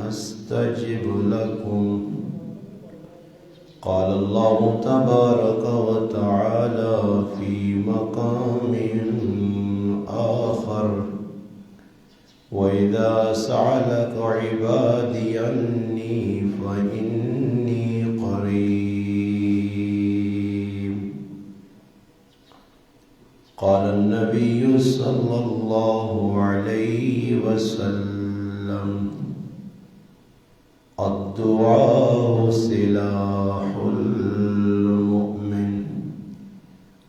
أستجب لكم قال الله تبارك وتعالى في مقام آخر وإذا سألك عبادي عني فإني قريب قال النبي صلى الله عليه وسلم الدعاء سلاح المؤمن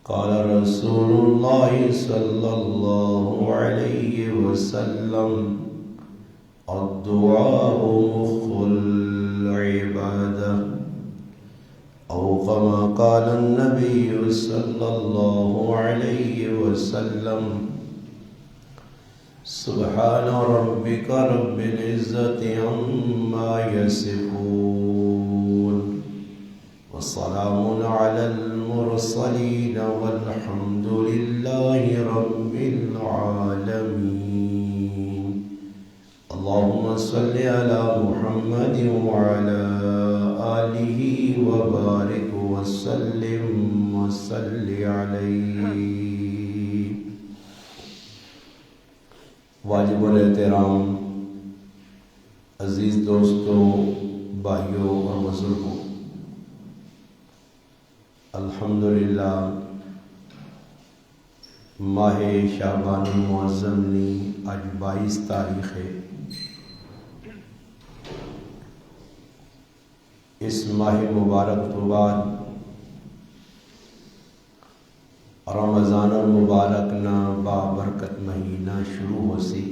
قال رسول الله صلى الله عليه وسلم الدعاء مخ العبادة أو كما قال النبي صلى الله عليه وسلم سبحان ربك رب العزة عما يصفون وسلام على المرسلين والحمد لله رب العالمين اللهم صل على محمد وعلى آله وبارك وسلم وصل عليه واجب الاحترام عزیز دوستوں، بھائیوں اور بزرگوں، الحمدللہ ماہ شعبان المعظم نے آج 22 تاریخ ہے۔ اس ماہ مبارک تو بعد رمضان المبارک نا بابرکت مہینہ شروع ہو سی،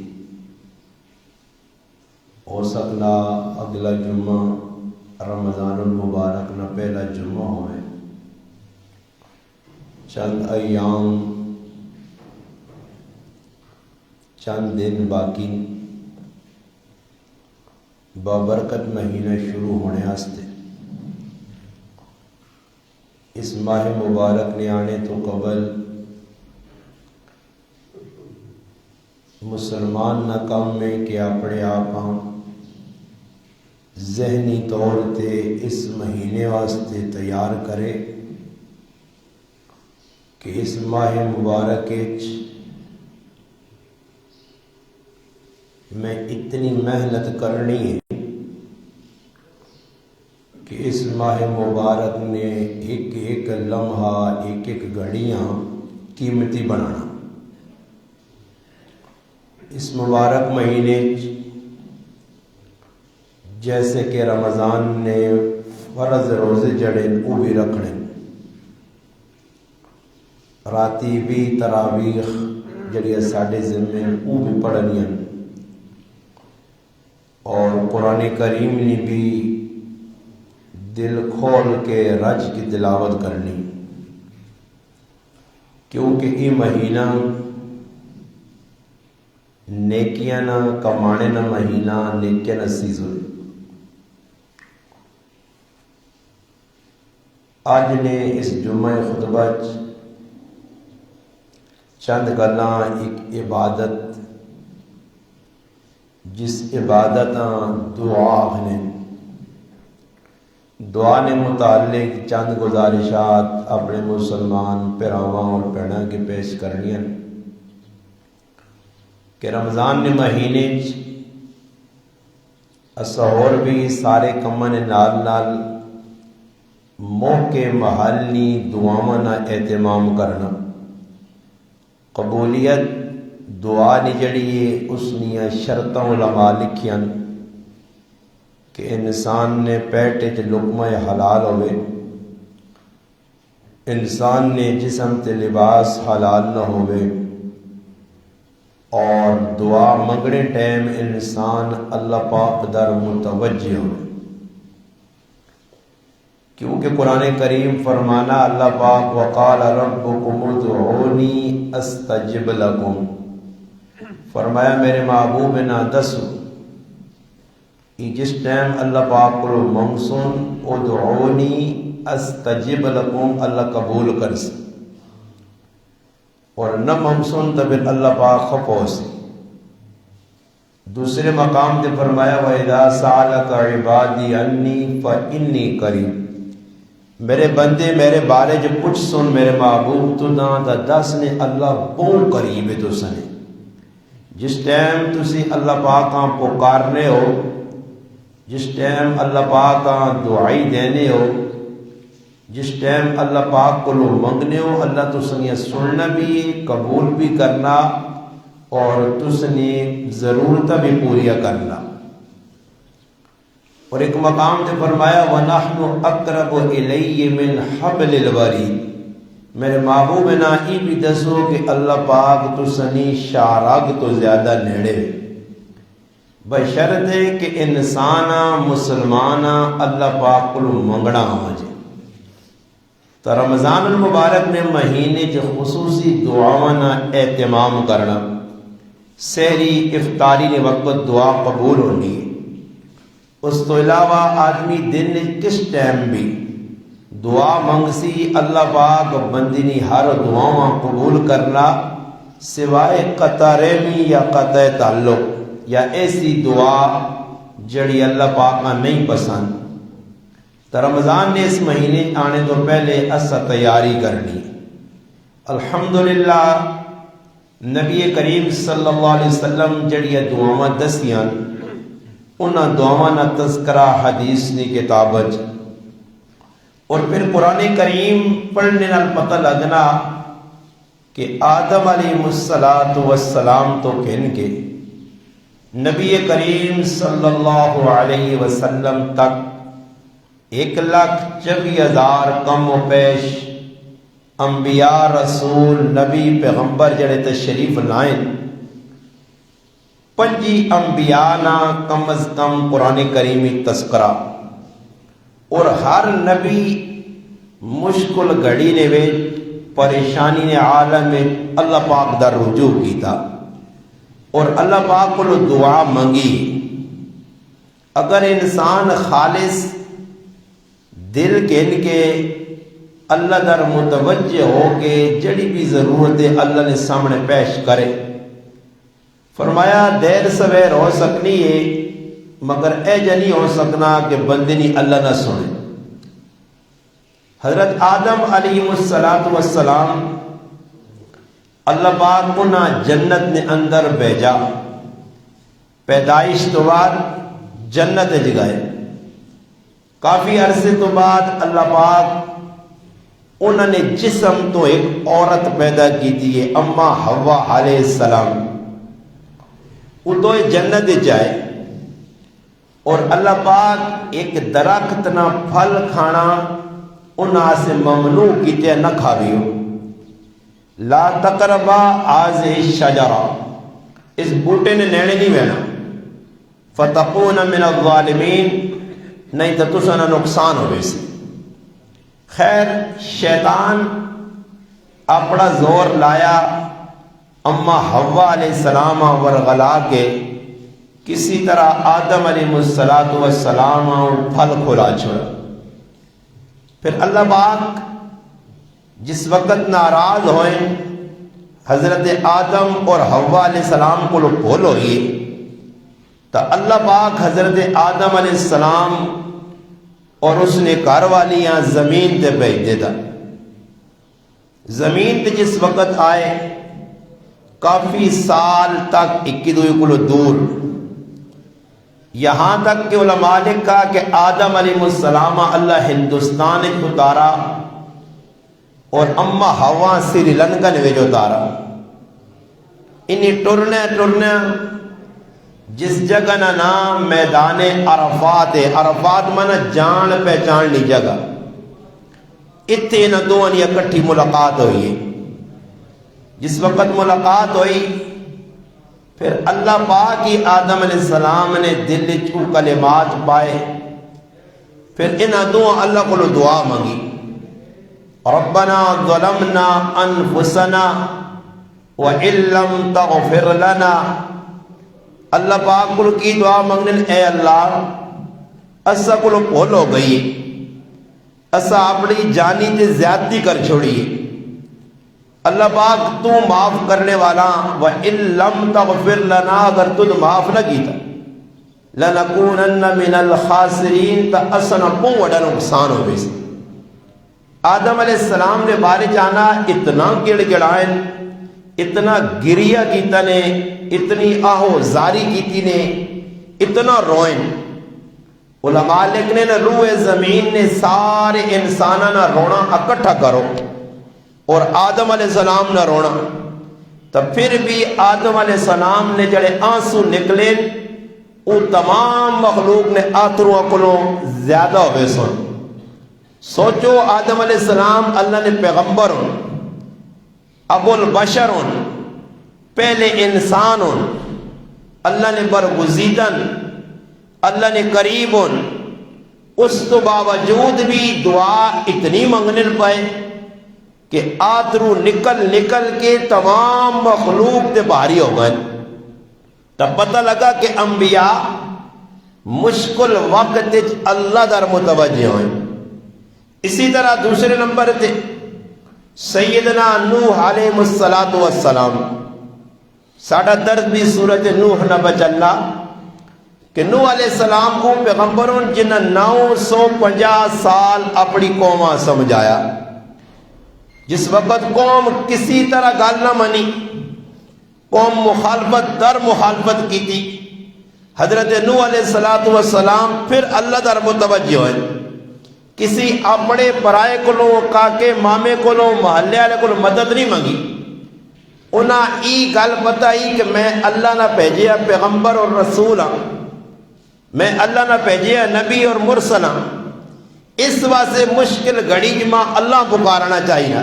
ہو سکنا اگلا جمعہ رمضان المبارک نا پہلا جمعہ ہوئے۔ چند ایام، چند دن باقی بابرکت مہینہ شروع ہونے آستے۔ اس ماہ مبارک نے آنے تو قبل مسلمان نہ کم میں کہ اپنے آپ ذہنی طور تے اس مہینے واسطے تیار کرے کہ اس ماہ مبارک میں اتنی محنت کرنی ہے کہ اس ماہ مبارک نے ایک ایک لمحہ، ایک ایک گھڑیاں قیمتی بنانا۔ اس مبارک مہینے جیسے کہ رمضان نے فرض روزے جڑے وہ بھی رکھنے، راتی بھی تراویح جڑی ساڑھے ذمے وہ بھی پڑھنی، اور قرآن کریم نے بھی دل کھول کے رج کی تلاوت کرنی، کیونکہ یہ مہینہ نیکیاں نہ کمانے نہ مہینہ نیکیاں نہ سیز ہوئی۔ آج نے اس جمعہ خطبہ چند گلاں ایک عبادت، جس عبادت دعا نے دعا نے متعلق چند گزارشات اپنے مسلمان پیراواں اور بہناں کے پیش کرنی ہیں کہ رمضان نے مہینے اسہور بھی سارے کماں نے نال نال موقع محلی دعاواں نہ اہتمام کرنا۔ قبولیت دعا نے جڑی ہے اس نیاں شرطاں علماء لکھیاں کہ انسان نے پیٹ لقمہ حلال ہوئے، انسان نے جسم تے لباس حلال نہ ہوئے، اور دعا منگنے ٹائم انسان اللہ پاک در متوجہ ہوئے، کیونکہ قرآن کریم فرمانا اللہ پاک وقال ربکم ادعونی استجب لکم، فرمایا میرے محبوب نہ دسو جس ٹائم اللہ پاک کو منسون ادعونی استجب لکم اللہ قبول کر سے اور نہ ممسون تو پھر اللہ پاک خفو سے۔ دوسرے مقام تے فرمایا وَإِذَا سَأَلَكَ عِبَادِي عَنِّي فَإِنِّي قَرِيبٌ، میرے بندے میرے بارے جو پوچھ سن میرے محبوب تو نہ دا دس نے اللہ بہت قریب ہے تو سنے۔ جس ٹائم تسی اللہ پاک کا پکارنے ہو، جس ٹائم اللہ پاک کا دعائی دینے ہو، جس ٹائم اللہ پاک کو لو منگنے ہو، اللہ تو سنیا سننا بھی قبول بھی کرنا اور تس نے ضرورت بھی پوریا کرنا۔ اور ایک مقام نے فرمایا وَنَحْنُ أَقْرَبُ إِلَيْهِ مِنْ حَبْلِ الْوَرِيدِ، میرے محبوب نا ای بھی دسو کہ اللہ پاک تسنی شارگ تو زیادہ نیڑے بشرط ہے کہ انسانا مسلمانا اللہ پاک کو منگنا ہو جائے۔ تو رمضان المبارک میں مہینے جو خصوصی دعاوانا اہتمام کرنا، سحری افطاری نے وقت دعا قبول ہونی ہے۔ اس تو علاوہ آدمی دن نے کس ٹائم بھی دعا منگسی اللہ پاک بندی نے ہر دعاواں قبول کرنا سوائے قطع رحمی یا قطع تعلق یا ایسی دعا جڑی اللہ پاک کا نہیں پسند۔ تو رمضان نے اس مہینے آنے تو پہلے اسا تیاری کرنی۔ الحمدللہ نبی کریم صلی اللہ علیہ وسلم جڑی دعاواں دسیاں انہاں دعاواں نا تذکرہ حدیث نے کتابت اور پھر قرآن کریم پڑھنے نال پتہ لگنا کہ آدم علیہ السلام تو کہن کے نبی کریم صلی اللہ علیہ وسلم تک 1,24,000 کم و پیش انبیاء رسول نبی پیغمبر جڑے تشریف لائن، 5 انبیاء نا کم از کم قرآن کریمی تذکرہ، اور ہر نبی مشکل گھڑی نے وے پریشانی نے عالم میں اللہ پاک دا رجوع کیتا اور اللہ پاک کو دعا منگی۔ اگر انسان خالص دل کہن کے اللہ در متوجہ ہو کے جڑی بھی ضرورت ہے اللہ نے سامنے پیش کرے، فرمایا دیر سویر ہو سکنی ہے مگر اے جنی ہو سکنا کہ بندنی اللہ نہ سنے۔ حضرت آدم علیہ السلام اللہ پاک کو نہ جنت نے اندر بھیجا، پیدائش تو بعد جنت جگائے، کافی عرصے تو بعد اللہ پاک انہوں نے جسم تو ایک عورت پیدا کی تھی اما حوا علیہ السلام، وہ تو جنت جائے اور اللہ پاک ایک درخت نہ پھل کھانا انہاں سے ممنوع کیتے نہ کھاویو، لا تقربا هذه الشجرہ، اس بوٹے نے نیڑے نہیں بہنا، فتکون من الظالمین، نہیں تو تساں نقصان ہوئے سی۔ خیر شیطان اپنا زور لایا اما حوا علیہ السلام ورغلا کے کسی طرح آدم علیہ السلام پھل کھلا چھوڑا۔ پھر اللہ پاک جس وقت ناراض ہوئے حضرت آدم اور حوا علیہ السلام کو بھول ہوئی تو اللہ پاک حضرت آدم علیہ السلام اور اس نے گھر والیاں زمین تے بھیج دیتا۔ زمین تے جس وقت آئے کافی سال تک ایک دوسرے کو دور، یہاں تک کہ علماء نے کہا کہ آدم علیہ السلام اللہ ہندوستان اتارا اور اما ہوا سری لنکا نے جو اتارا، انہیں ٹرنے جس جگہ نا نام میدان عرفات ہے، عرفات مانا جان پہچان لی جگہ، اتنے نہ دو انہیں اکٹھی ملاقات ہوئی ہے۔ جس وقت ملاقات ہوئی پھر اللہ پاک ہی آدم علیہ السلام نے دل چو کلمات پائے، پھر ان دعا اللہ کو دعا مانگی، ربنا ظلمنا انفسنا وَإِن لَّمْ تَغْفِرْ لَنَا، اللہ پاک کو کی دعا مانگنے، اے اللہ اسا کو بھول ہو گئی اسا اپنی جانی تے زیادتی کر چھوڑیے. اللہ پاک تو معاف کرنے والا وَإِن لَمْ تَغْفِرْ لَنَا اگر تُن معاف نہ کیتا لَنَكُونَنَّ مِنَ الْخَاسِرِينَ تا اسنا کو وڈا نقصان ہو بیس. آدم علیہ السلام نے بارے جانا اتنا گڑ گڑائن اتنا گریا کیتا نے اتنی آہو زاری کیتی نے اتنا روئن. علماء لکھنے نے روح زمین نے سارے انسانہ نہ رونا اکٹھا کرو اور آدم علیہ السلام نہ رونا تو پھر بھی آدم علیہ السلام نے جڑے آنسو نکلے وہ تمام مخلوق نے آتروں اکلوں زیادہ ہوئے سن. سوچو آدم علیہ السلام اللہ نے پیغمبر ہوں ابو البشر ہوں پہلے انسان ہوں اللہ نے برگزیدن اللہ نے قریب ہوں اس تو باوجود بھی دعا اتنی منگنے پائے کہ آترو نکل نکل کے تمام مخلوق تے بھاری ہو گئے. تب پتہ لگا کہ انبیاء مشکل وقت اللہ در متوجہ ہوئے. اسی طرح دوسرے نمبر تے سیدنا نوح علیہ السلام. ساڑھا درد بھی سورت نوح نہ بچلا کہ نوح علیہ السلام کو پیغمبروں جنہ 950 سال اپنی قومہ سمجھایا. جس وقت قوم کسی طرح گال نہ منی قوم مخالفت در مخالفت کی تھی حضرت نوح علیہ السلام پھر اللہ در متوجہ ہوئے. کسی اپنے پرائے کولوں کاکے مامے کولوں محلے والے کولوں مدد نہیں منگی. انہاں ای گل پتہ ہی کہ میں اللہ نہ بھیجیا پیغمبر اور رسول ہاں میں اللہ نہ بھیجیا نبی اور مرسل ہاں. اس واسطے مشکل گھڑی جمع اللہ پکارنا چاہیے.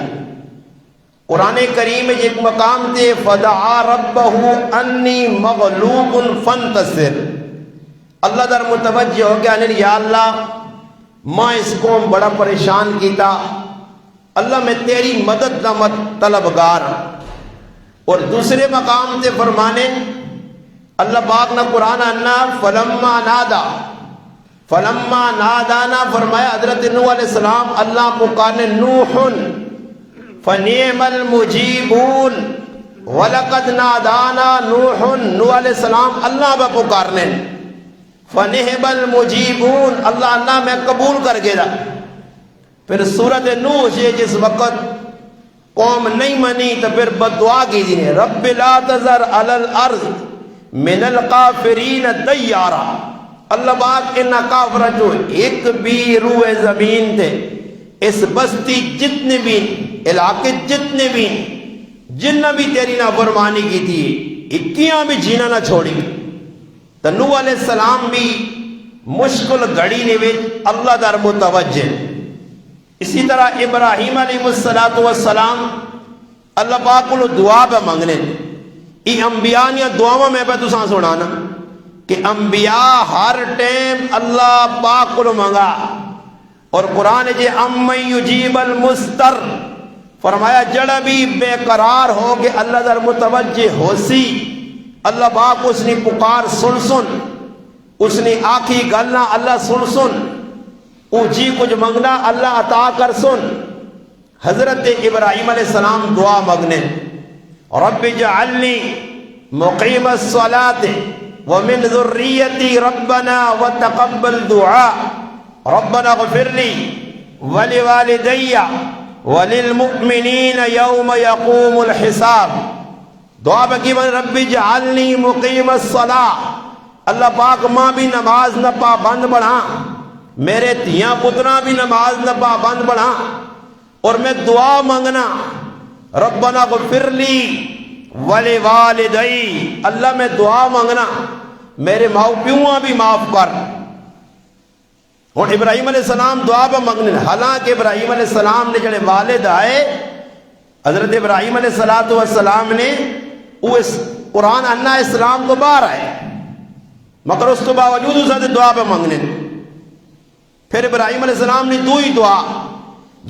قرآن کریم میں ایک مقام تے فدعا ربہ انی مغلوب فانتصر. اللہ در متوجہ ہو گیا یا اللہ میں اس کو بڑا پریشان کیتا اللہ میں تیری مدد نہ طلبگار. اور دوسرے مقام تے فرمانے اللہ پاک نے قرآن انا فلما نادانا فرمایا حضرت نوح علیہ السلام اللہ پکارنے نوح فنعم المجیبون وَلَقَدْ نَادَانَا نُوحٌ نوح علیہ السلام اللہ با پکارنے فنعم المجیبون اللہ میں قبول کر گیا. پھر سورت نوح سے جس وقت قوم نہیں منی تو پھر بددعا کی دی رب لا تذر علی الارض من القافرین دیارا. اللہ پاک ان کافرہ جو ایک بھی روح زمین تھے اس بستی جتنے بھی علاقے جتنے بھی جنہ بھی تیری نافرمانی کی تھی اکیاں بھی جینا نہ چھوڑی. تو نوح علیہ السلام بھی مشکل گھڑی نے اللہ در متوجہ. اسی طرح ابراہیم علیہ السلام اللہ پاک کو دعا پہ منگنے ای انبیاء نے دعاوں میں پہ تساں سنانا کہ انبیاء ہر ٹائم اللہ پاک کو منگا. اور قرآن جے امن یجیب المستر فرمایا جڑا بھی بے قرار ہو کہ اللہ در متوجہ ہو سی اللہ پاک اس نے پکار سن اس نے آنکھی گلنا اللہ سن او جی کچھ منگنا اللہ عطا کر سن. حضرت ابراہیم علیہ السلام دعا مگنے رب اجعلنی مقیم الصلاة ومن ذریتی ربنا وتقبل دعا ربنا اغفر لی ولوالدی وللمؤمنین یوم یقوم الحساب. دعا بکی من رب اجعلنی مقیم الصلاة اللہ پاک ماں بھی نماز نہ پابند بڑھا میرے تیاں پترا بھی نماز نہ پابند بڑھا اور میں دعا مانگنا ربنا اغفر لی ولوالدی اللہ میں دعا مانگنا میرے ماؤ پیواں بھی معاف کر. اور ابراہیم علیہ السلام دعا پہ مانگنے حالانکہ ابراہیم علیہ السلام نے جڑے والد آئے حضرت ابراہیم علیہ السلام نے وہ اس قرآن انا اسلام کو باہر آئے مگر اس کو باوجود اسے دعا پہ مانگنے. پھر ابراہیم علیہ السلام نے دو ہی دعا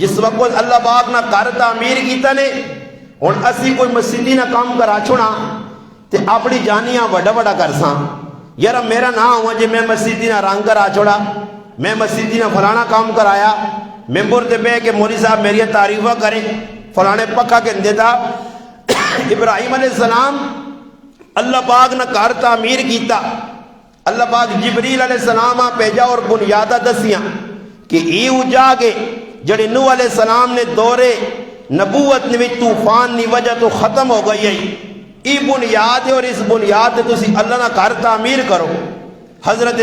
جس وقت اللہ پاک نہ کر تعمیر کیتا نے اور اسی کوئی مسجدی نہ کام کرا چھوڑا تے اپنی جانیاں وڈا وڈا کرساں یار میرا نہ ہوا جی میں مسجدی نہ رنگ کرا چھوڑا میں مسجدی نہ فلانا کام کرایا ممبر تے بے کہ مولی صاحب میری تعریفہ کریں فلانے پکا کے دیتا ابراہیم علیہ السلام اللہ پاک نے گھر تعمیر کیتا اللہ پاک جبریل علیہ السلام بھیجا اور بنیادہ دسیاں کہ ای اجا کے جڑے نوح علیہ السلام نے دورے نبوت نے طوفان نی وجہ تو ختم ہو گئی ہے ای بنیاد ہے اور اس بنیاد تسی اللہ نہ گھر تعمیر کرو حضرت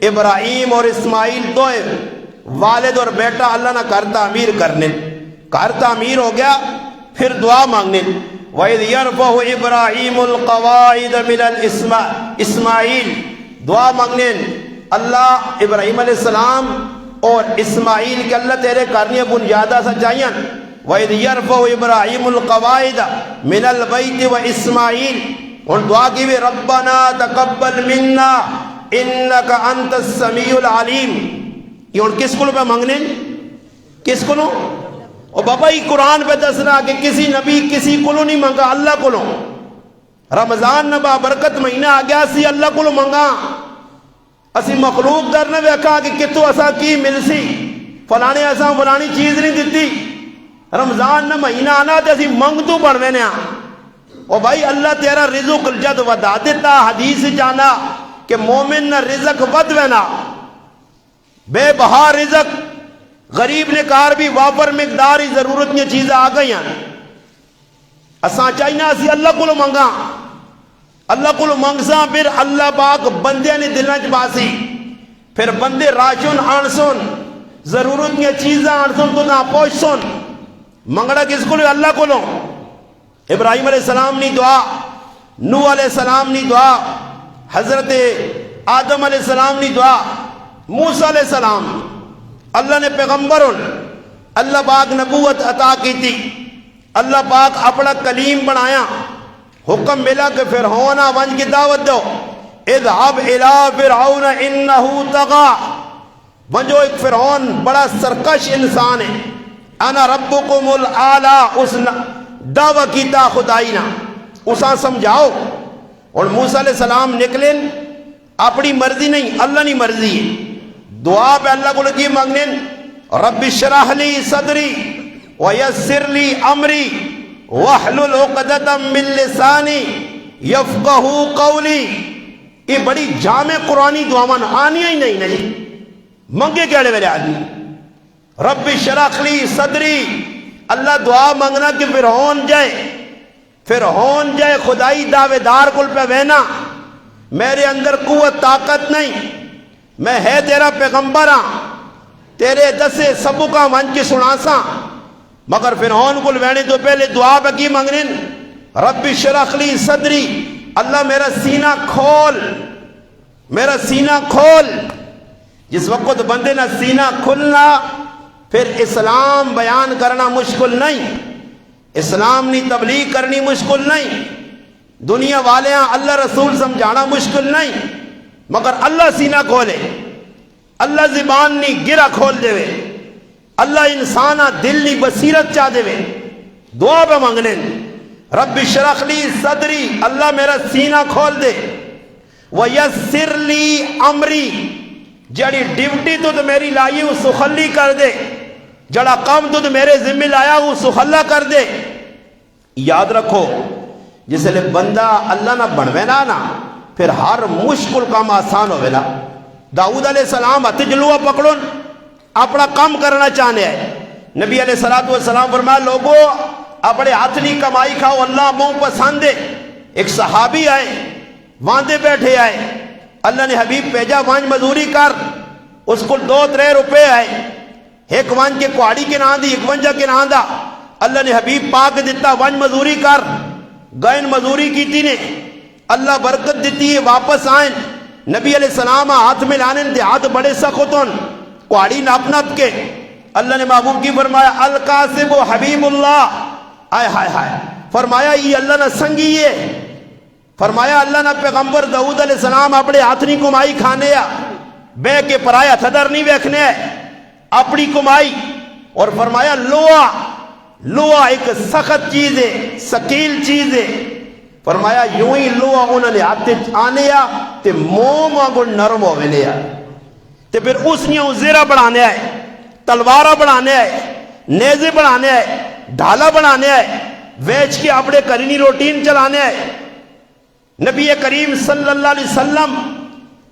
ابراہیم اور اسماعیل دو والد اور بیٹا اللہ نہ گھر تعمیر کرنے گھر تعمیر ہو گیا پھر دعا مانگنے وَإِذْ يَرْفَعُ إِبْرَاهِيمُ الْقَوَاعِدَ مِنَ اسماعیل دعا مانگنے اللہ ابراہیم علیہ السلام اور اسماعیل کے اللہ تیرے کرنی بنیادہ سچائیاں وَإِذْ يَرْفَعُ إِبْرَاهِيمُ الْقَوَاعِدَ مِنَ الْبَيْتِ وَإِسْمَاعِيل اور دعا کی بھی ربنا تقبل منا انك انت السمیع العلیم یہ اور کس کو پہ مانگنے کس کو اور بابا ہی قرآن پہ دسنا کہ کسی نبی کسی کو نہیں مانگا اللہ کو رمضان نبا برکت مہینہ آ گیا سی اللہ کو مانگا اسی مخلوق در نے ویکھا کہ کتو اسا کی مل سی فلانے اسا فلانی چیز نہیں دیتی رمضان نہ مہینہ آنا تے اسی منگ تو بڑھوے نے اور بھائی اللہ تیرا رزق جد ودا دیتا حدیث جانا کہ مومن نہ رزق ود وینا بے بہا رزق غریب نے کار بھی وافر مقدار ہی ضرورت یہ چیزیں آ گئی ہیں اساں چاہیے اسی اللہ کو منگا اللہ کو منگساں پھر اللہ پاک بندے نے دلنا چباسی پھر بندے راشن آن سن ضرورت یہ چیزیں آن سن تو نہ پوچھ سن منگڑا کس کو اللہ کو ابراہیم علیہ السلام نے دعا نوح علیہ السلام نے دعا حضرت آدم علیہ السلام نے دعا موسیٰ علیہ السلام اللہ نے پیغمبر اللہ پاک نبوت عطا کی تھی اللہ پاک اپنا کلیم بنایا حکم ملا کہ فرعون ونج کی دعوت دو اذهب الى فرعون انه طغى ونجو ایک فرعون بڑا سرکش انسان ہے انا ربکم الاعلی اس دعویٰ کیتا خدائی نا اسا سمجھاؤ اور موسیٰ علیہ السلام نکلیں اپنی مرضی نہیں اللہ نہیں مرضی ہے دعا پہ اللہ کو لگی مانگنے رب اشرح لی صدری ویسر لی امری واحلل عقدۃ من لسانی یفقہوا قولی یہ بڑی جامع قرآنی دعاواں آنی ہی نہیں منگے کیڑے میرے آدمی رب اشرح لی صدری اللہ دعا مانگنا کہ فرعون جائے خدائی دعوے دار کل پہ وینا میرے اندر قوت طاقت نہیں میں ہے تیرا پیغمبر ہاں تیرے دسے سبو کا ون کی سناساں مگر فرعون کل وینے تو پہلے دعا پہ کی مانگنے رب اشرح لی صدری اللہ میرا سینہ کھول جس وقت بندے نہ سینہ کھلنا پھر اسلام بیان کرنا مشکل نہیں اسلام نی تبلیغ کرنی مشکل نہیں دنیا والے ہیں اللہ رسول سمجھانا مشکل نہیں مگر اللہ سینہ کھولے اللہ زبان نی گرہ کھول دے وے اللہ انسانہ دل نی بصیرت چاہ دے وے دعا پہ مانگنے رب اشرح لی صدری اللہ میرا سینہ کھول دے ویسر لی امری جڑی ڈیوٹی تو میری لائی وہ سخلی کر دے جڑا کام تو میرے ذمہ لایا وہ سخلا کر دے یاد رکھو جس لئے بندہ اللہ نہ بنوے نا پھر ہر مشکل کام آسان ہوئے نا داؤد علیہ السلام ہتھ جلوہ پکڑن اپنا کام کرنا چاہنے ہے نبی علیہ السلام فرمایا لوگو اپنے ہاتھ نہیں کمائی کھاؤ اللہ موں پسند ہے ایک صحابی آئے واندے بیٹھے آئے اللہ نے حبیب بھیجا وانج مزوری کر اس کو 2-3 روپے آئے ایک وانج کے کوڑی کے نام دی ایک ونجا کے نام دا اللہ نے حبیب پاک دیتا وانج مزوری کر گئن مزوری کی تھی نے اللہ برکت دیتی ہے واپس آئیں نبی علیہ السلام ہاتھ میں لانے دے ہاتھ بڑے سخوتن کوڑی ناپ ناپ کے اللہ نے محبوب کی فرمایا القاسب و حبیب اللہ آئے ہائے ہائے فرمایا یہ اللہ نہ سنگی ہے فرمایا اللہ نہ پیغمبر داؤد علیہ السلام اپنے ہاتھ نہیں کمائی کھانے یا بے کے پرایا تھدر نہیں بیکھنے اپنی کمائی اور فرمایا لوہا ایک سخت چیز ہے سکیل چیز ہے فرمایا یوں ہی لوہا انہوں نے ہاتھ آنے یا تے موم آگو نرم ہوئے لیا تے پھر اس نے زیرہ بڑھانے آئے تلوارہ بنانے آئے، نیزے بنانے آئے، ڈھالا بنانے آئے، ویچ کے اپنے کرینی روٹین چلانے آئے۔ نبی کریم صلی اللہ علیہ وسلم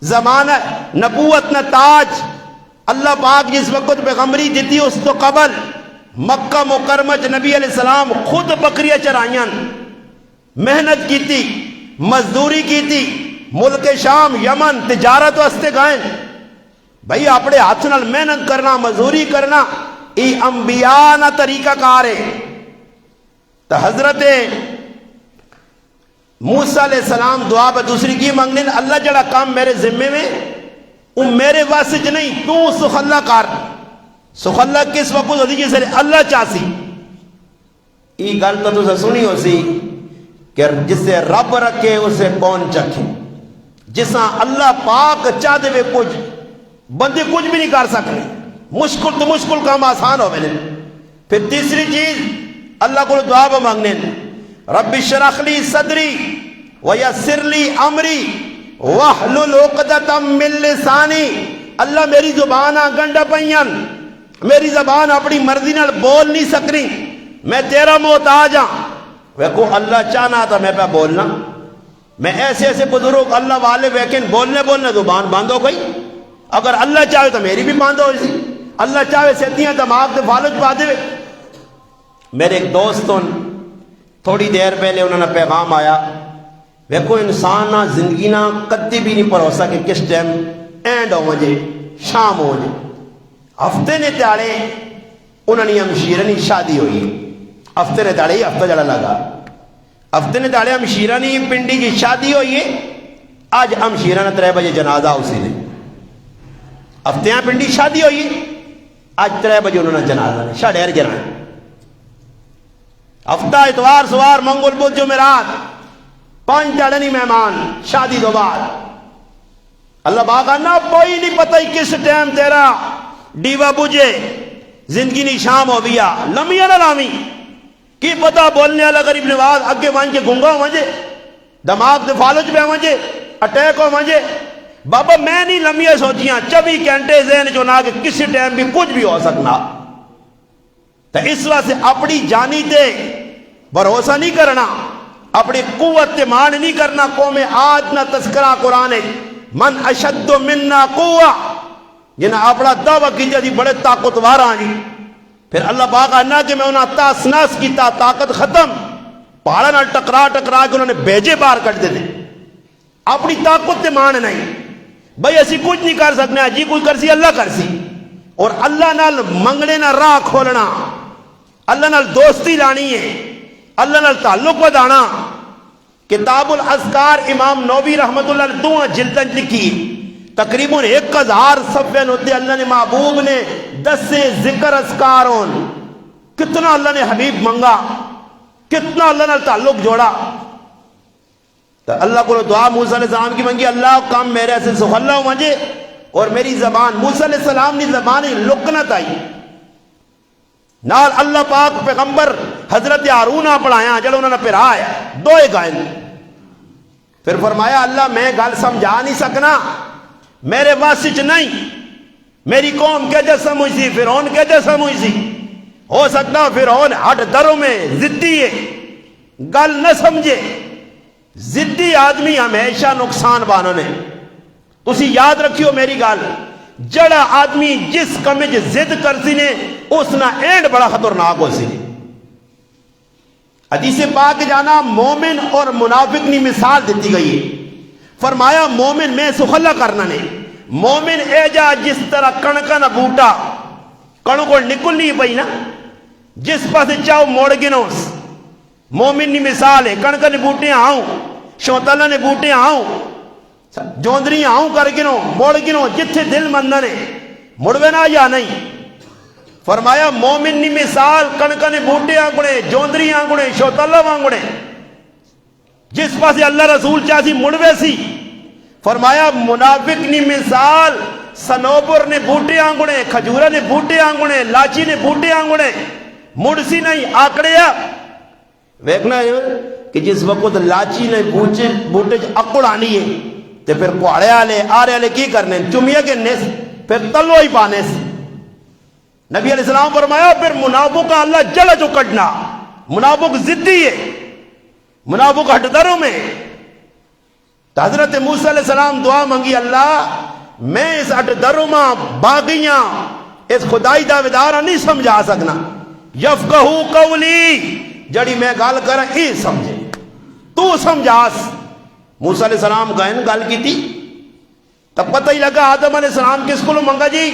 زمانہ نبوت نہ تاج اللہ پاک جس وقت پیغمبری دیتی اس تو قبل مکہ مکرمہ نبی علیہ السلام خود بکریاں چرائیاں، محنت کی تھی، مزدوری کی تھی، ملک شام یمن تجارت واسطے گائیں۔ بھئی اپنے ہاتھ نال محنت کرنا، مزدوری کرنا، یہ انبیاء نہ طریقہ کار ہے۔ تو حضرت موسیٰ علیہ السلام دعا پہ دوسری کی مانگنے، اللہ جڑا کام میرے ذمے میں وہ میرے واسطے نہیں، تو سخلہ کار۔ سخلہ کس وقت ہوتی جسے اللہ چاہسی؟ یہ گل تو تسا سنی ہو سی کہ جسے رب رکھے اسے کون چکھے۔ جسا اللہ پاک چاہ دے کچھ بندے کچھ بھی نہیں کر سکتے، مشکل تو مشکل کام آسان ہو میں۔ پھر تیسری چیز اللہ کو دعا پہ مانگنے، رب اشرح لی صدری ویسر لی امری واحلل عقدۃ من لسانی۔ اللہ میری زبان گنڈا پئیاں، میری زبان اپنی مرضی نال بول نہیں سکنی، میں تیرا محتاج ہاں۔ ویکھو اللہ چاہنا تھا میں پہ بولنا، میں ایسے ایسے بزرگ اللہ والے ویکن بولنے زبان بند ہو گئی۔ اگر اللہ چاہے تو میری بھی بند ہو سی، اللہ چاہے سیدیاں دماغ سے فالج پا دے۔ میرے ایک دوستوں تھوڑی دیر پہلے انہوں نے پیغام آیا، ویکھو انسان نہ زندگی نہ کدی بھی نہیں بھروسہ کہ کس ٹائم اینڈ ہو جائے، شام ہو جائے۔ ہفتے نے تیاڑے انہوں نے ہمشیرنی شادی ہوئی، ہفتے نے تیاڑے ہی ہفتہ جڑا لگا، ہفتے نے تیاڑے ہمشیرنی پنڈی کی شادی ہوئی ہے۔ آج ہمشیرہ نے 3 بجے جنازہ اسی نے، ہفتے پنڈی شادی ہوئی، آج 3 بجے انہوں نے جنازہ شاڑیر جنازہ۔ ہفتہ اتوار سوار منگل بدھ جمعرات 5 دن مہمان شادی دو بعد۔ اللہ باغا نہ کوئی نہیں پتہ ہی کس ٹائم تیرا ڈیوا بجے، زندگی نہیں شام ہو گیا، لمیا نہ لامی کی پتہ بولنے والا غریب نواز اگے مان کے گنگا ہو مجھے، دماغ دے فالج پہ مجھے، اٹیک ہو مجھے۔ بابا میں نہیں لمیا سوچیاں 24 گھنٹے ذہن جو نہ کہ کسی ٹائم بھی کچھ بھی ہو سکنا۔ تو اس واسطے اپنی جانی تے بھروسہ نہیں کرنا، اپنی قوت تے مان نہیں کرنا۔ قوم عاد نہ تذکرہ قرآن ہے، من اشد منا قوہ، جنہیں اپنا دعویٰ کیجئے دی بڑے طاقتوار آنی۔ پھر اللہ پاک آنا کہ میں انہاں تاس ناس کیتا، طاقت ختم، پہاڑا نہ ٹکرا ٹکرا کے انہوں نے بیجے بار کٹ دے دے۔ اپنی طاقت تے مان نہیں، بھئی ایسی کچھ نہیں کر سکنا، جی کوئی کرسی اللہ کرسی۔ اور اللہ نال منگنے نہ راہ کھولنا، اللہ نال دوستی لانی ہے، اللہ نال تعلق بدانا۔ کتاب الاذکار امام نووی رحمت اللہ علیہ 2 جلدیں لکھی، تقریباً 1000 صفحے ہوتے۔ اللہ نے محبوب نے 10 ذکر اذکارون، کتنا اللہ نے حبیب منگا، کتنا اللہ نے تعلق جوڑا۔ تو اللہ کو دعا موسیٰ علیہ السلام کی منگی، اللہ کام میرے سے سخلہ ہو مجھے اور میری زبان۔ موسیٰ علیہ السلام نے زبان لکنت آئی نال اللہ پاک پیغمبر حضرت ہارون پڑھایا جڑا انہوں نے پھرا ہے 2 گائن۔ پھر فرمایا اللہ میں گل سمجھا نہیں سکنا، میرے واسچ نہیں، میری قوم کے جیسا ہوئی سی، فرعون کے جیسا ہوئی سی، ہو سکتا فرعون ہٹ دروں میں ضدی ہے، گل نہ سمجھے۔ ضدی آدمی ہمیشہ نقصان بانے۔ تسی یاد رکھیو میری گل، جڑا آدمی جس کمے ضد کرسی نے اس نہ اینڈ بڑا خطرناک ہو سی۔ حدیث پاک جانا مومن اور منافق نی مثال دیتی گئی ہے۔ فرمایا مومن میں سخلہ کرنا نے، مومن اے جا جس طرح کڑکا نہ بوٹا کڑوں کو نکل نہیں پئی نا، جس پاس چاہو موڑ گنوس۔ مومن نی مثال ہے، کڑکا نے بوٹے آؤں، شوتالہ نے بوٹے آؤں، جوندری آؤں کر گنو موڑ گنو، جتھے دل مندہ نے مڑوے نہ یا نہیں۔ فرمایا مومن نی مثال کڑکا نے بوٹے آنگوڑے، جوندری آنگوڑے، شوتالہ آنگوڑے، جس پاس اللہ رسول چاہتی مڑوے سی۔ فرمایا منافق نی مثال سنوبر نے بوٹے آنگوڑے، کھجورہ نے بوٹے آنگوڑے، لاچی نے بوٹے آنگوڑے، مڑسی نہیں آکڑیا۔ ویکھنا ہے کہ جس وقت لاچی نے بوٹے اکڑ آنی ہے تو پھر کوڑے آلے آرے آلے کی کرنے چمیہ کے نیس پھر تلو ہی پانے سے نبی علیہ السلام فرمایا پھر منافق کا اللہ جل جو کٹنا، منافق ضدی ہے، منافق ہٹ دروں میں. تو حضرت موسیٰ علیہ السلام دعا منگی، اللہ میں اس ہٹ دروں میں باغیاں اس خدائی دعویدارہ نہیں سمجھا سکنا، یفقہو قولی جڑی میں گال کر اے سمجھے تو سمجھاس. موسیٰ علیہ السلام گئن گال کی تھی تب پتہ ہی لگا آدم علیہ السلام کس کو منگا جی؟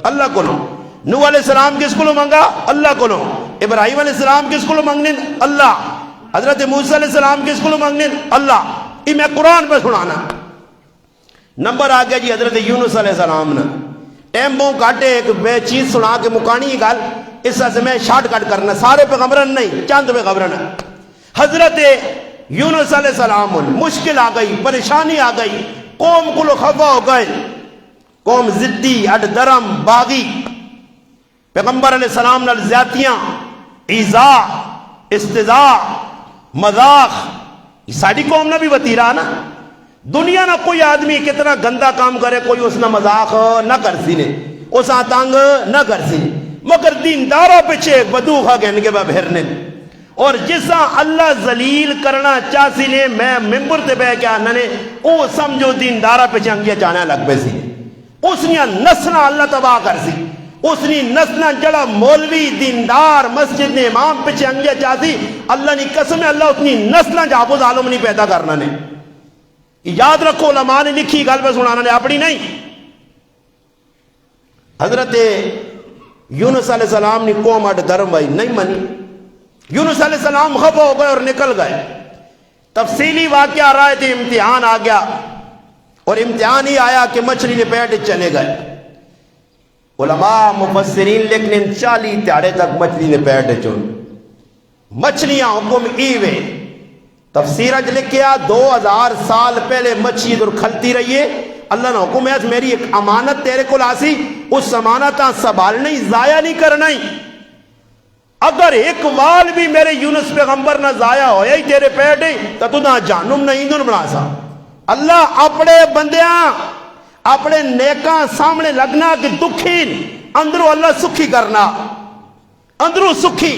اللہ کو. نوح علیہ السلام کس کو منگا؟ اللہ کو. ابراہیم علیہ السلام کس کو منگنے؟ اللہ. حضرت موسیٰ علیہ السلام کس کو منگنے؟ اللہ. یہ میں قرآن پہ سنانا. نمبر آ گیا جی حضرت یونس علیہ السلام نے ٹیمبوں کاٹے ایک بے چیز سنا کے مکانی گال، اس سے میں شارٹ کٹ کرنا، سارے پیغمبرن نہیں چند پیغمبرن. حضرت یونس علیہ السلام مشکل آ گئی، پریشانی آ گئی، قوم کو خفا ہو گئے، قوم ضدی اڈ درم باغی، پیغمبر علیہ السلام نال زیادتیاں، ایذا، استہزاء، مذاق. یہ ساری قوم نہ بھی وطیرہ نا. دنیا نہ کوئی آدمی کتنا گندا کام کرے کوئی اس نہ مذاق نہ کر سینے، اس آتانگ نہ کر سینے، مگر دیندارہ پچھے بدو خواہ گہن کے بھیرنے. اور جسا اللہ ذلیل کرنا چاہسی نے میں ممبر تے بے کیا ننے او سمجھو دیندارہ پچھے انگیا چاہنے لگ پہ سی. اس نے نسلہ اللہ تباہ کر سی، اس نے نسلہ جڑا مولوی دیندار مسجد نے امام پچھے انگیا چاہسی، اللہ نے قسم اللہ اتنی نسلہ جابوز عالم نہیں پیدا کرنا نے. یاد رکھو علماء نے لکھی گل پہ سنانا نے اپنی نہیں. حضرت یونس علیہ السلام نے قوم اڈ درم بھائی نہیں منی. یونس علیہ السلام خفا ہو گئے اور نکل گئے. تفصیلی واقعہ رائے تھے، امتحان آ گیا اور امتحان ہی آیا کہ مچھلی نے پیٹ چلے گئے. علماء مفسرین لکھنے 40 تیارے تک مچھلی نے پیٹ چون مچھلیاں حکم ایوے. تفسیر اج لکھیا 2000 سال پہلے مچھلی در کھلتی رہیے، اللہ نے حکم ہے میری ایک امانت تیرے کو لاسی، اس امانت سنبھالنا ہی ضائع نہیں کرنا ہی. اگر ایک وال بھی میرے یونس پیغمبر نہ ضائع ہویا ہی تیرے پیٹ ہی تو نہ جانم نہ ایندھن بنا سا. اللہ اپنے بندیاں اپنے نیکاں سامنے لگنا کہ دکھی اندروں اللہ سکھی کرنا، اندروں سکھی.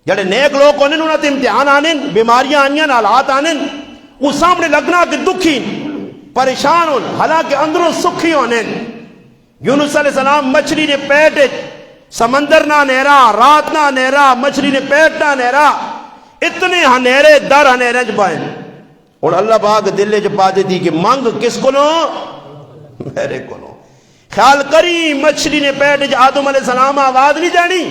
جڑے نیک لوگ ہونے انہوں نے امتحان آنے، بیماریاں آنیاں، حالات آنے، وہ سامنے لگنا کہ دکھی پریشان ہون حالانکہ اندروں سکھی ہونے. یونس علیہ السلام مچھلی نے پیٹ سمندر نہ نیرا، رات نہ نیرا، مچھلی نے پیٹ نہ نیرا، اتنے ہنیرے در ہنیرے جبائیں. اور اللہ پاک دلے جپا دیتی کہ مانگ کس کو لو؟ میرے کو لو. خیال کری مچھلی نے پیٹ آدم علیہ السلام آواز نہیں جانی.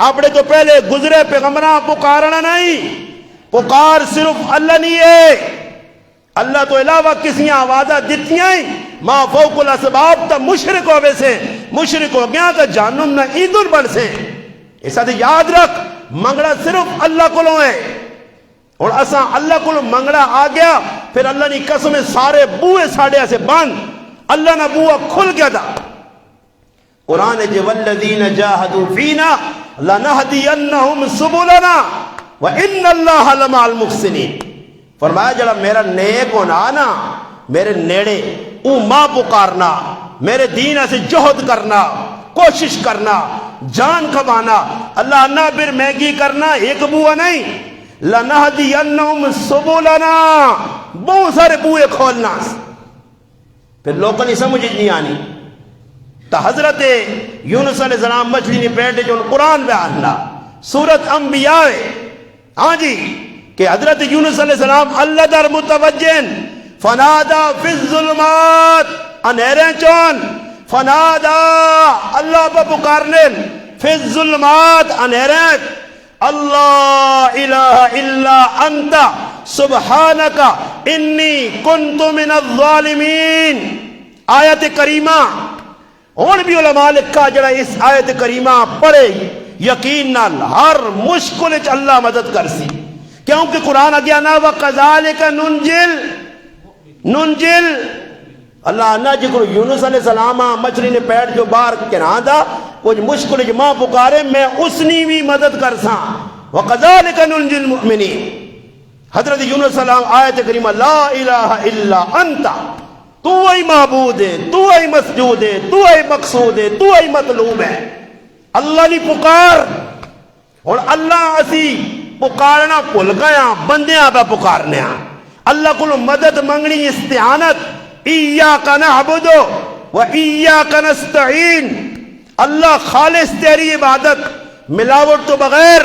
اپنے تو پہلے گزرے پیغمبراں پکارنا نہیں، پکار صرف اللہ نہیں ہے. اللہ تو علاوہ کسی آوازہ دیتیاں ہی ما فوق الاسباب تا مشرک ہوئے سے مشرک ہو گیا تا جانم نہ ایدن بڑھ سے. ایسا تو یاد رکھ منگڑا صرف اللہ کو لو ہے، اور اسا اللہ کو لو منگڑا آ گیا پھر اللہ نے قسم سارے بوئے ساڑے سے بند، اللہ نہ بوہ کھل گیا تھا. قرآن جو والذین جاہدوا فینا لنہدینہم سبلنا وان اللہ لمع المحسنین. فرمایا جڑا میرا نیک ہونا نا، میرے نیڑے او ماں پکارنا، میرے دین سے جہد کرنا، کوشش کرنا، جان کھبانا، اللہ نہ پھر میگی کرنا ایک بوہ نہیں، لنہدینہم سبلنا بہت سارے بوئے کھولنا. پھر لوگوں نے سمجھ نہیں آنی. تو حضرت یونس علیہ السلام مچھلی نے پیٹ جو قرآن بیان لا سورت انبیاء ہاں جی کہ حضرت یونس علیہ السلام اللہ در متوجن فنادا فی الظلمات انہیریں چون فنادا اللہ پہ پکارنے فی الظلمات انہیریں اللہ الہ الا انت سبحانک انی کنت من الظالمین. آیت کریمہ اور بھی علماء لکھا جڑا اس آیت کریمہ پڑھے یقیناً ہر مشکل اللہ مدد کر سی، کیونکہ قرآن اگیا نا وَقَذَالِكَ نُنْجِلْ اللہ نہ جکر یونس علیہ السلام مچھلی نے پیٹ جو بار کنا دا کچھ مشکل جمع پکارے میں اس نے بھی مدد کر سا. وَقَذَالِكَ نُنْجِلْ الْمُؤْمِنِينَ. حضرت یونس علیہ السلام آیت کریمہ لا الہ الا انت تو ہی معبود ہے، تو ہی مسجود ہے، تو ہی مقصود ہے، تو ہی مطلوب ہے. اللہ نہیں پکار. اور اللہ اسی پکارنا بھول گیا، بندیاں پہ پکارنے. اللہ کو مدد منگنی، استعانت. ایاک نعبد و ایاک نستعین. اللہ خالص تیری عبادت، ملاوٹ تو بغیر،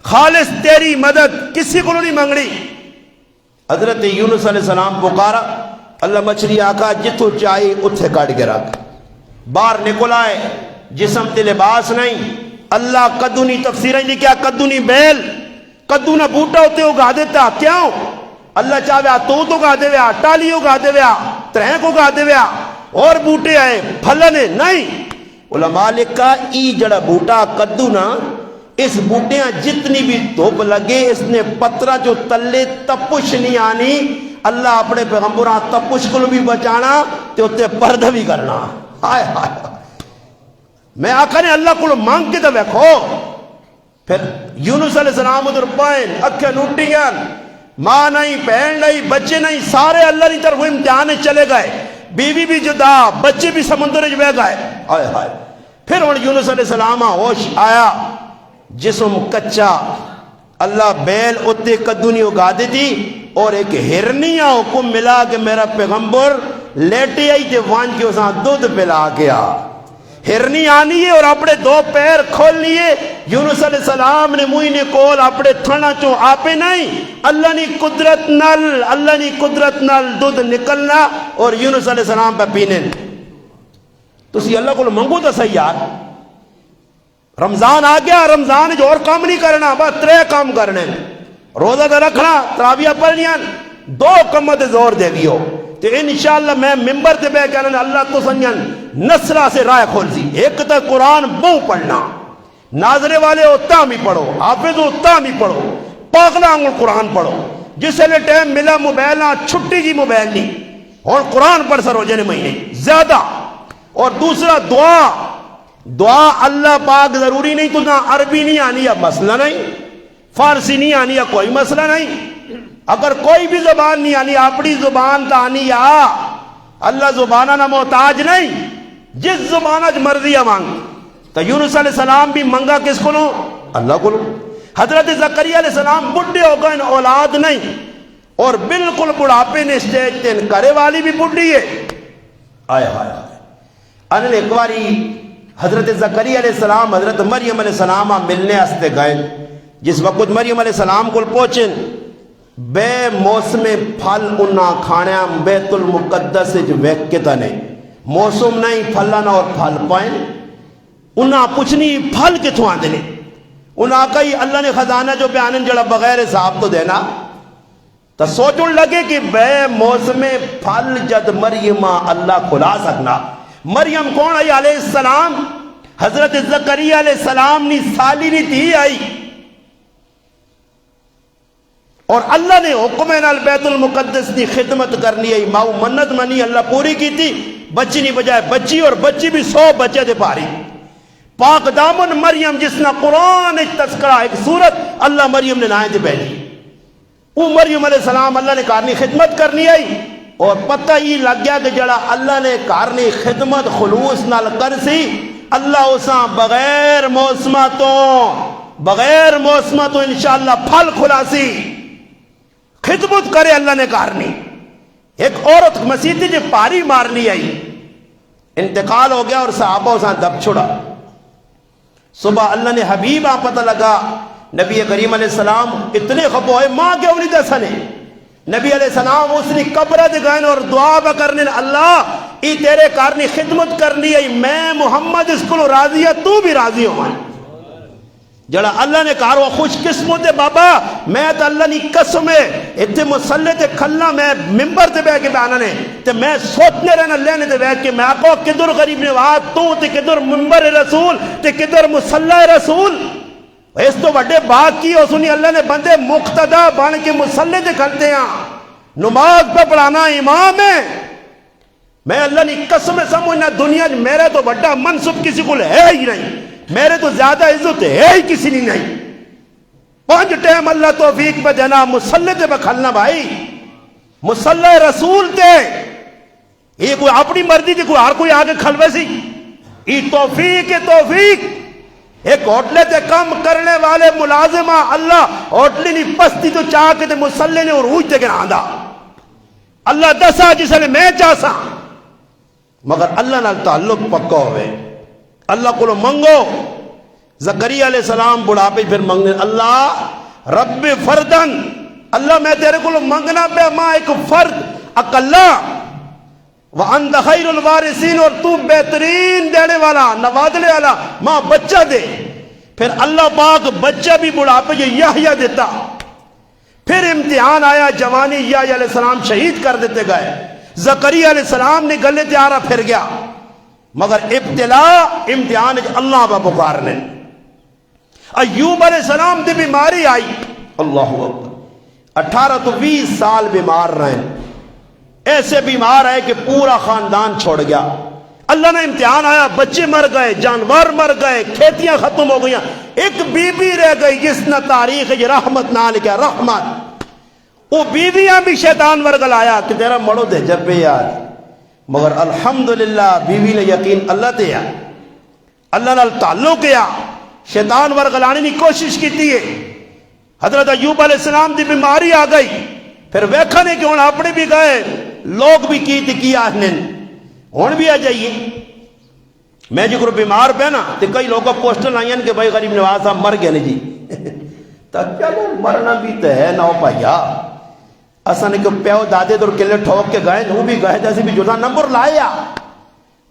خالص تیری مدد، کسی کو نہیں منگنی. حضرت یونس علیہ السلام پکارا، اللہ مچھلی آقا جتوں چاہی اتھے کٹ کے رکھ. باہر نکل آئے، جسم تے لباس نہیں. اللہ کدو نہیں تفسیریں لکھا، کدو نہیں بیل، کدو نہ بوٹا ہوتے اگا دیتا. کیوں؟ اللہ چاہے تو اگا دے ویا، ٹالی اگا دے ویا، ترہن کو اگا دے ویا، اور بوٹے آئے پھلنے نہیں. علماء لکھا ای جڑا بوٹا کدو نا، اس بوٹیاں جتنی بھی دھوپ لگے اس نے پترہ جو تلے تپش نہیں آنی. اللہ اپنے پیغمبران تپش کو بھی بچانا تے اتے پردہ بھی کرنا. ہائے ہائے، میں آقا نے اللہ کو مانگ کے تو ویکھو. پھر یونس علیہ السلام ادھر پائن اکھے نوٹیاں، ماں نہیں، بہن نہیں، بچے نہیں، سارے اللہ کی طرف امتحان چلے گئے. بیوی بھی جدا، بچے بھی سمندر میں بہ گئے. ہائے ہائے. پھر ہن یونس علیہ السلام ہوش آیا، جسم کچا. اللہ بیل اتے کدو نہیں اگا دیتی، اور ایک ہرنیاں حکم ملا کہ میرا پیغمبر لیٹے آئی تے وان کے اساں دودھ پلا گیا. ہرنی آنی ہے اور اپنے دو پیر کھول لیے. یونس علیہ السلام نے موئی نے کول اپنے تھنا چوں آپے نہیں، اللہ نے قدرت نال، اللہ نے قدرت نال دودھ نکلنا اور یونس علیہ السلام پہ پینے. تسی اللہ کو منگو تو صحیح یار. رمضان آ گیا، رمضان جو اور کام نہیں کرنا، بس 3 کام کرنے. روزہ تو رکھنا، تراویہ پڑھنیاں، 2 کموں تے زور دے گیو. تو انشاءاللہ میں ممبر تے بے کہنا اللہ تو سنجن نصرہ سے رائے کھول سی. ایک تو قرآن بہو پڑھنا، ناظرے والے ہوتا بھی پڑھو، حافظ ہوتا بھی پڑھو، پاگلا آنگل قرآن پڑھو. جس لئے ٹائم ملا موبائل نہ چھٹی کی موبائل نہیں، اور قرآن پڑھ سر ہو جانے مہینے زیادہ. اور دوسرا دعا. دعا اللہ پاک ضروری نہیں تو نہ عربی نہیں آنی یا مسئلہ نہیں، فارسی نہیں آنی یا کوئی مسئلہ نہیں. اگر کوئی بھی زبان نہیں آنی، اپنی زبان تا آنی یا اللہ زبانہ نہ محتاج نہیں، جس زبانہ مرضی مانگ. تو یونس علیہ السلام بھی منگا کس کو لو؟ اللہ کو لو. حضرت زکریا علیہ السلام بڑھے ہو گئے، اولاد نہیں، اور بالکل بڑھاپے نے اسٹیج تین کرے والی بھی بڑھی ہے. آئے ہائے ہائے. انہوں نے ایک باری حضرت زکریا علیہ السلام حضرت مریم علیہ السلام ملنے آستے گئے. جس وقت مریم علیہ السلام کو پہنچن، بے موسم پھل انہاں کھانے بیت المقدس جو ویکتا نہیں، موسم نہیں پھلنا اور پھل پائیں. انہاں پوچھنی پھل کتوں آندے نے؟ انہاں کہی اللہ نے خزانہ جو بیانن جڑا بغیر حساب تو دینا. تو سوچن لگے کہ بے موسم پھل جد مریم اللہ کھلا سکنا. مریم کون آئی علیہ السلام؟ حضرت زکریا علیہ السلام نی سالی نی تھی آئی، اور اللہ نے حکم نال بیت المقدس کی خدمت کرنی ہے. ماؤ منت منی اللہ پوری کی تھی. بچی نہیں بجائے بچی، اور بچی بھی 100 بچے دے پاری. پاک دامن مریم جس نہ قرآن ایک تذکرہ ایک صورت اللہ مریم نے نائیں دے بھیجی. وہ مریم علیہ السلام اللہ نے کارنی خدمت کرنی آئی، اور پتہ یہ لگ گیا کہ جڑا اللہ نے کارنی خدمت خلوص نال کر سی، اللہ اساں بغیر موسمہ تو انشاءاللہ پھل کھلا سی. خدمت کرے اللہ نے کارنی. ایک عورت مسیح جو پاری مارنی آئی، انتقال ہو گیا اور صحابہ اساں دب چھڑا. صبح اللہ نے حبیب پتہ لگا، نبی کریم علیہ السلام اتنے خبو ہوئے، ماں کیوں نہیں دے سنے. نبی علیہ السلام اس نے قبرہ دگائن اور دعا بکرنے، اللہ ای تیرے کارنی خدمت کرنی ہے، میں محمد اس کو راضی ہے، تو بھی راضی ہو. جڑا اللہ نے کہا وہ خوش قسمت ہے بابا. میں تو اللہ نے قسم ہے اتنے مسلح تے کھلنا، میں ممبر تے بیٹھ کے بیانا نے تے میں سوچنے رہنا لینے تے بیٹھ کے، میں آقا کدھر غریب نواز تو تے کدھر ممبر رسول تے کدھر مسلح رسول. اس تو بڑے بات کی ہو سنی، اللہ نے بندے مقتدہ بن کے مسلح تے کھلتے ہیں، نماز پہ پڑھانا امام ہے. میں اللہ نے قسم سمجھنا دنیا میرے تو بڑا منصب کسی کو ہے ہی نہیں، میرے تو زیادہ عزت ہے ہی کسی نے نہیں. 5 ٹائم اللہ توفیق پہ دینا، مسلح تے پہ کھلنا بھائی، مسلح رسول تے یہ کوئی اپنی مرضی تھی، کوئی ہر کوئی آگے کھلوے سی، یہ توفیق ہے توفیق۔ ایک ہوٹلے تے کام کرنے والے ملازمہ اللہ ہوٹلی نہیں پستی تو چاہ کے تے مسلے نے اور اوج تے گران دا اللہ دسا جس نے میں چاہسا، مگر اللہ نال تعلق پکا ہوئے، اللہ کو منگو۔ زکریا علیہ السلام بڑھاپے پھر منگنے، اللہ رب فردن، اللہ میں تیرے کو منگنا پہ ماں ایک فرد اکلا، وَأَنْتَ خَيْرُ الْوَارِثِينَ، اور تو بہترین دینے والا نوازنے والا، ماں بچہ دے۔ پھر اللہ پاک بچہ بھی بڑھاپے جو یحییٰ دیتا۔ پھر امتحان آیا، جوانی، یحییٰ علیہ السلام شہید کر دیتے گئے، زکریا علیہ السلام نے گلے تیارہ پھر گیا، مگر ابتلا امتحان اللہ با پکارنے۔ ایوب علیہ السلام دی بیماری آئی، اللہ اکبر، 18 تو 20 سال بیمار رہے، ایسے بیمار ہے کہ پورا خاندان چھوڑ گیا۔ اللہ نے امتحان آیا، بچے مر گئے، جانور مر گئے، کھیتیاں ختم ہو گئیں، ایک بی بی رہ گئی جس نے تاریخ رحمت نہ لکھا، رحمت۔ وہ بیویاں بھی شیطان ورگل آیا کہ تیرا مڑو دے جب پہ یار، مگر الحمدللہ بیوی نے یقین اللہ تے یا اللہ نال تعلق کیا، شیطان ورگل آنے کی کوشش کی تھی۔ حضرت ایوب علیہ السلام دی بیماری آ گئی، پھر ویکھا نہیں کہ ہوں اپنے بھی گئے، لوگ بھی کی آہنے ہوں بھی آ جائیے۔ میں جو کوئی بیمار پہ نا تو کئی لوگوں پوسٹر لائیں کہ بھائی غریب نواز صاحب مر گئے نہیں جی، تو چلو مرنا بھی تو ہے نہ ہو پایا، اصل کہ پیو دادے دور کلے ٹھوک کے گئے، وہ بھی گئے جیسے بھی جڑا نمبر لایا،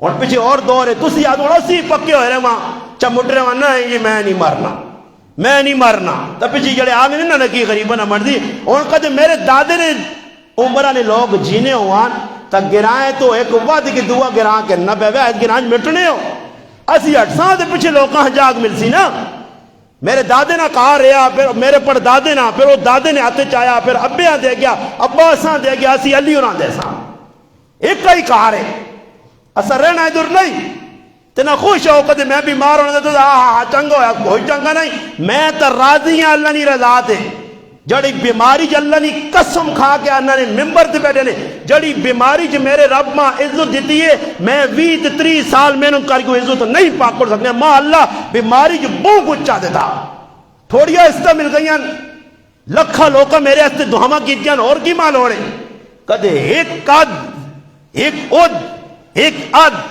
اور پیچھے اور دور ہے، تُسی یاد ہونا سی پکے ہوئے رہے وہاں چمٹ رہے وہاں، نہیں یہ میں نہیں مرنا، میں نہیں مرنا، تو پیچھے جڑے آگے نہیں نہ کی غریبہ نہ مر دی، اور کہتے میرے دادے نے عمرہ نے لوگ جینے ہوان تا گرائیں تو ایک وعد کی دعا گرائیں کہ نہ بے وید گرائیں مٹنے ہو، اسی اٹھساں دے پیچھے لوگاں جاگ مل سی نا، میرے دادے نہ کہا رہا، پھر میرے پڑھ دادے نہ، پھر وہ دادے نے آتے چاہیا، پھر ابیاں دے گیا، اباساں دے گیا، اسی علی اوران دے ساں، ایک کئی کہا رہے، اثر رہنا ہے دور نہیں، تینا خوش ہو کہتے میں بیمار ہونے دے تو چنگا ہویا، کوئی چنگا نہیں، میں تا راضی ہیں اللہ نہیں رضا تے، جڑی بیماری جو اللہ نے قسم کھا کے اللہ نے ممبر تے بیٹھے نے، جڑی بیماری جو میرے رب ماں عزت دیتی ہے، میں 20-30 سال میں نے کر کے عزت نہیں پاک کر سکتے، ماں اللہ بیماری جو بہت کچھ چاہ دیتا، تھوڑیا استہ مل گئی ہیں، لکھا لوکا میرے استے دہما کی جان اور کی مال ہو رہے، کدے ایک قد، ایک عد، ایک عد،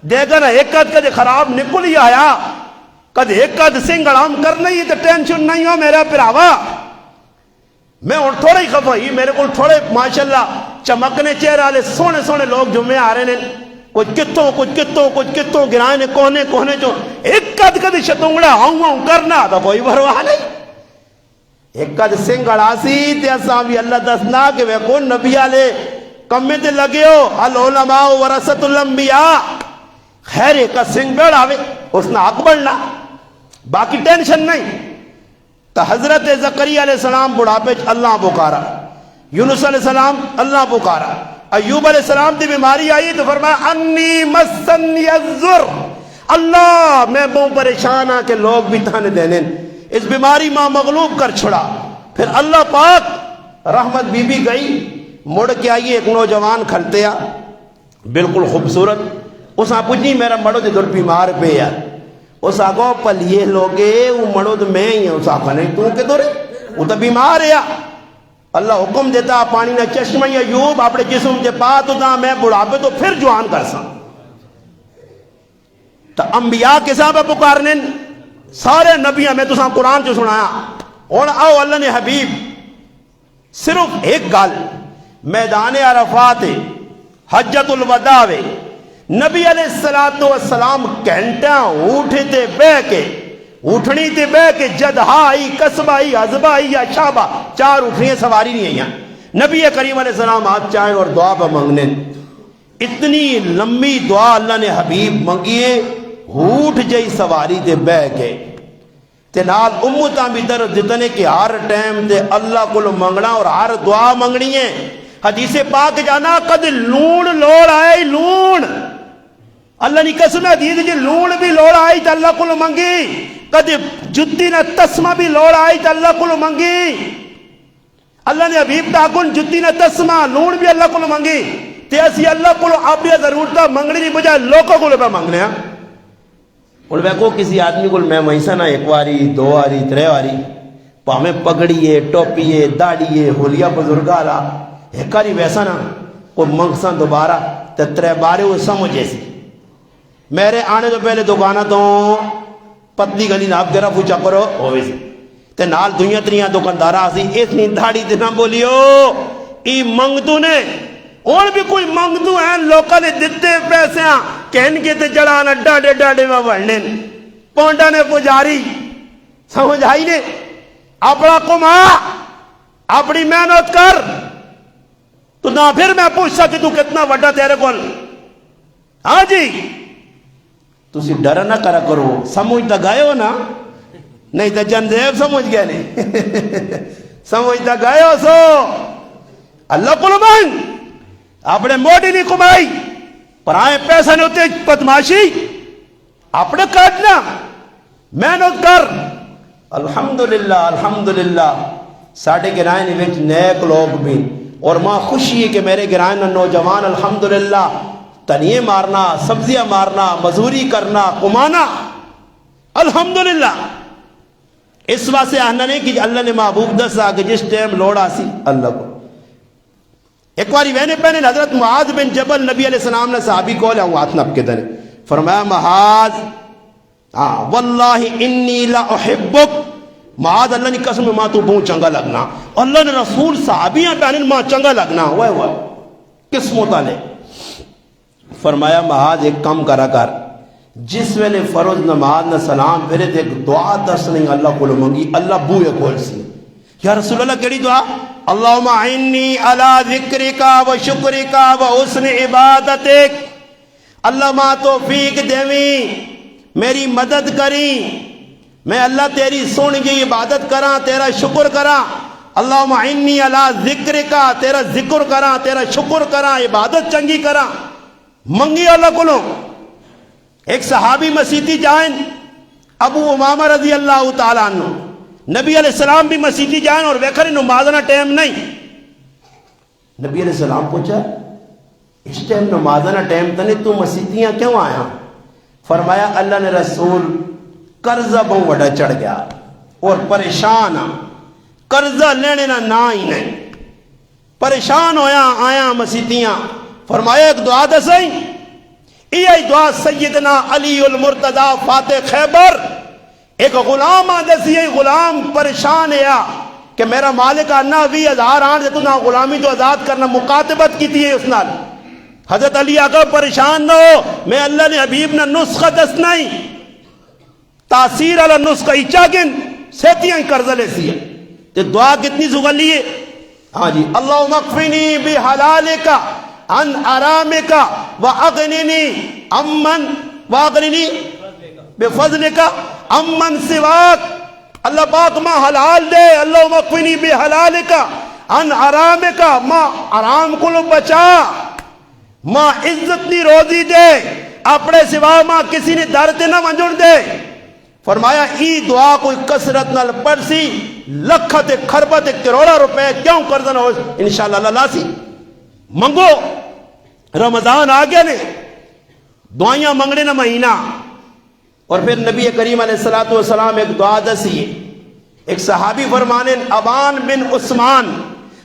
دے گا نا ایک قد کدے خراب نکل ہی آیا، کدے ایک قد سنگڑ ہم کرنا ہی تو ٹینشن نہیں ہو میرا پراوا، میں اور تھوڑے ہی خفا ہی، میرے کو تھوڑے ماشاءاللہ چمکنے چہرے والے سونے سونے لوگ جمعے آ رہے ہیں، کچھ کتوں گرائے نے کونے جو ایک قد کدی شتونگڑا ہوں کرنا تو کوئی پرواہ نہیں، ایک قد سنگڑ آسی تے اساں بھی اللہ دسنا کہ وہ کون نبی والے کمے تے لگے ہو، العلماء ورثۃ الانبیاء، خیر ایک سنگ بیڑ آوے اس نے حق بڑھنا، باقی ٹینشن نہیں۔ تو حضرت زکریا علیہ السلام بڑھاپے اللہ پکارا، یونس علیہ السلام اللہ پکارا، ایوب علیہ السلام دی بیماری آئی تو فرمایا انی مسنی الضر، اللہ میں بہت پریشان ہاں کہ لوگ بھی تانے دینے، اس بیماری ماں مغلوب کر چھڑا۔ پھر اللہ پاک رحمت بی بی گئی، مڑ کے آئی ایک نوجوان کھلتیا بالکل خوبصورت، اس نے پوچھی میرا مڑو دے در بیمار پہ یار، اس آگو پل یہ لوگے وہ مڑو تو میں ہی ہیں، اس آگو نہیں تو کہ دورے وہ تو بیمار ہے، اللہ حکم دیتا پانی نہ چشمہ ایوب اپنے جسم کے پاس ہوتا میں بڑھاپے تو پھر جوان کر سا، تو انبیاء کے صحابہ پکارنے سارے نبیاں میں تو ساں قرآن جو سنایا، اور آؤ اللہ نے حبیب صرف ایک گال میدان عرفات حجت الوداع نبی علیہ السلام گھنٹیاں اٹھے تے بے کے اٹھنی تے بے کے جدہا آئی قصبہ آئی عزبہ آئی یا شابہ چار اٹھنی سواری نہیں آئی، نبی کریم علیہ السلام ہاتھ چاہیں اور دعا پہ منگنے، اتنی لمبی دعا اللہ نے حبیب منگیے، اٹھ جائی سواری تے بے کے تے نال امتاں بھی در جتنے کہ ہر ٹائم تے اللہ کو منگنا اور ہر دعا منگنی ہے۔ حدیث پاک جانا قد لون لوڑ آئی، لون اللہ نے قسم حدیث جی لون بھی لوڑ آئی تو اللہ کو منگی، قد جتی نہ تسمہ بھی لوڑ آئی تو اللہ کو منگی، اللہ نے حبیب تاکن جتی نہ تسمہ لون بھی اللہ کو منگی، تے اسی اللہ کو اپنی ضرورتاں منگنے دی بجائے لوگوں کو پہ منگنے ہیں. اور ویکو کسی آدمی کو میں وہیں نہ ایک واری دو واری ترے واری پاویں پگڑیے ٹوپیے داڑیے ہولیا بزرگا را ایک واری ویسا نا کوئی منگساں دوبارہ تے ترے بارے وہ سمجھے سی. میرے آنے تو پہلے دکانہ تو پتلی گلی ناپ گرا پوچھا کرو ہوئے سی تے نال دنیا تریاں دکاندارہ سی اس نے دھاڑی تے نہ بولیو ای منگتو نے اور بھی کوئی منگتو ہیں لوکا نے دیتے پیسے ہیں کہن کے تے جڑانا ڈاڑے ڈاڑے میں بڑھنے پونڈا نے پجاری سمجھ آئی نے اپنا کما اپنی محنت کر تو نہ پھر میں پوچھ سکتی تو کتنا وڈا تیرے کول. ہاں جی تسی ڈر نہ کرا کرو سمجھتا گئے ہو نا نہیں تو جنزیب سمجھ گئے نہیں سمجھتا گئے ہو سو اللہ کو مانگ اپنے موٹی نہیں کمائی پر آئے پیسہ نہیں ہوتے بدماشی اپنے کاٹنا محنت کر. الحمدللہ الحمدللہ ساڑھے گرائن وچ نیک لوگ بھی اور ماں خوشی ہے کہ میرے گرائن نوجوان الحمدللہ تنیے مارنا سبزیاں مارنا مزوری کرنا کمانا الحمدللہ. اس واسطے آنا نہیں کہ اللہ نے محبوب دسا کہ جس ٹائم لوڑا سی اللہ کو. ایک باری وینے پہنے حضرت معاذ بن جبل نبی علیہ السلام نے صحابی کو لیا ہوں آتنب کے دنے فرمایا معاذ واللہ انی لا احبک معاذ اللہ نے قسم ماں تو بہت چنگا لگنا اللہ نے رسول صحابیاں پہنے ماں چنگا لگنا ہوئے قسمت آلے. فرمایا معاذ ایک کم کرا کر جس ویلے فرض نماز نہ سلام پھرے تھے ایک دعا دس نہیں اللہ کو منگی اللہ بوئے کھول سی. یا رسول اللہ کیڑی دعا؟ اللہم اعنی علی ذکرکا و شکرکا و حسن عبادتک. اللہ ماں توفیق دیویں میری مدد کری میں اللہ تیری سن کی عبادت کراں تیرا شکر کراں. اللہم اعنی علی ذکرکا تیرا ذکر کراں تیرا شکر کراں عبادت چنگی کراں منگی اللہ کو. ایک صحابی مسیتی جائیں ابو امامہ رضی اللہ تعالیٰ عنہ نبی علیہ السلام بھی مسیتی جائیں اور ویکھر نمازنا ٹائم نہیں. نبی علیہ السلام پوچھا اس ٹائم نمازنا ٹائم تو نہیں تو مسیتیاں کیوں آیا؟ فرمایا اللہ نے رسول قرضہ بہت وڈا چڑھ گیا اور پریشان قرضہ لینے نہ ہی نہیں پریشان ہویا آیا مسیتیاں. فرمایا ایک دعا دسائیں یہ دعا سیدنا علی المرتضی فاتح خیبر ایک غلام آدھسی ہے غلام پریشان ہے کہ میرا مالک آنا 20,000 آن سے تو نہ غلامی تو آزاد کرنا مقاتبت کی تھی اس نال. حضرت علی آقا پریشان نہ ہو میں اللہ نے حبیب نہ نسخہ دس نہیں تاثیر علی نسخہ ایچا گن سیتیاں قرضہ لے سی ہے تو دعا کتنی زغلی ہے. ہاں جی اللہم اکفنی بحلالکا ان ارامکا واغننی امن واغننی بفضلکا امن سواک. اللہ پاک ماں حلال دے اللہم اکفنی بحلالکا ان ارامکا ماں آرام کو بچا ماں عزت نی روزی دے اپنے سوا ماں کسی نے درد نہ منجڑ دے. فرمایا ای دعا کوئی کسرت نہ پڑھ سی لکھت خربت کروڑا روپے کیوں قرض نہ ہو انشاءاللہ اللہ سی. منگو رمضان آگے نے دعائیاں منگنے نہ مہینہ. اور پھر نبی کریم علیہ السلام ایک دعا دسی ایک صحابی فرمانے ابان بن عثمان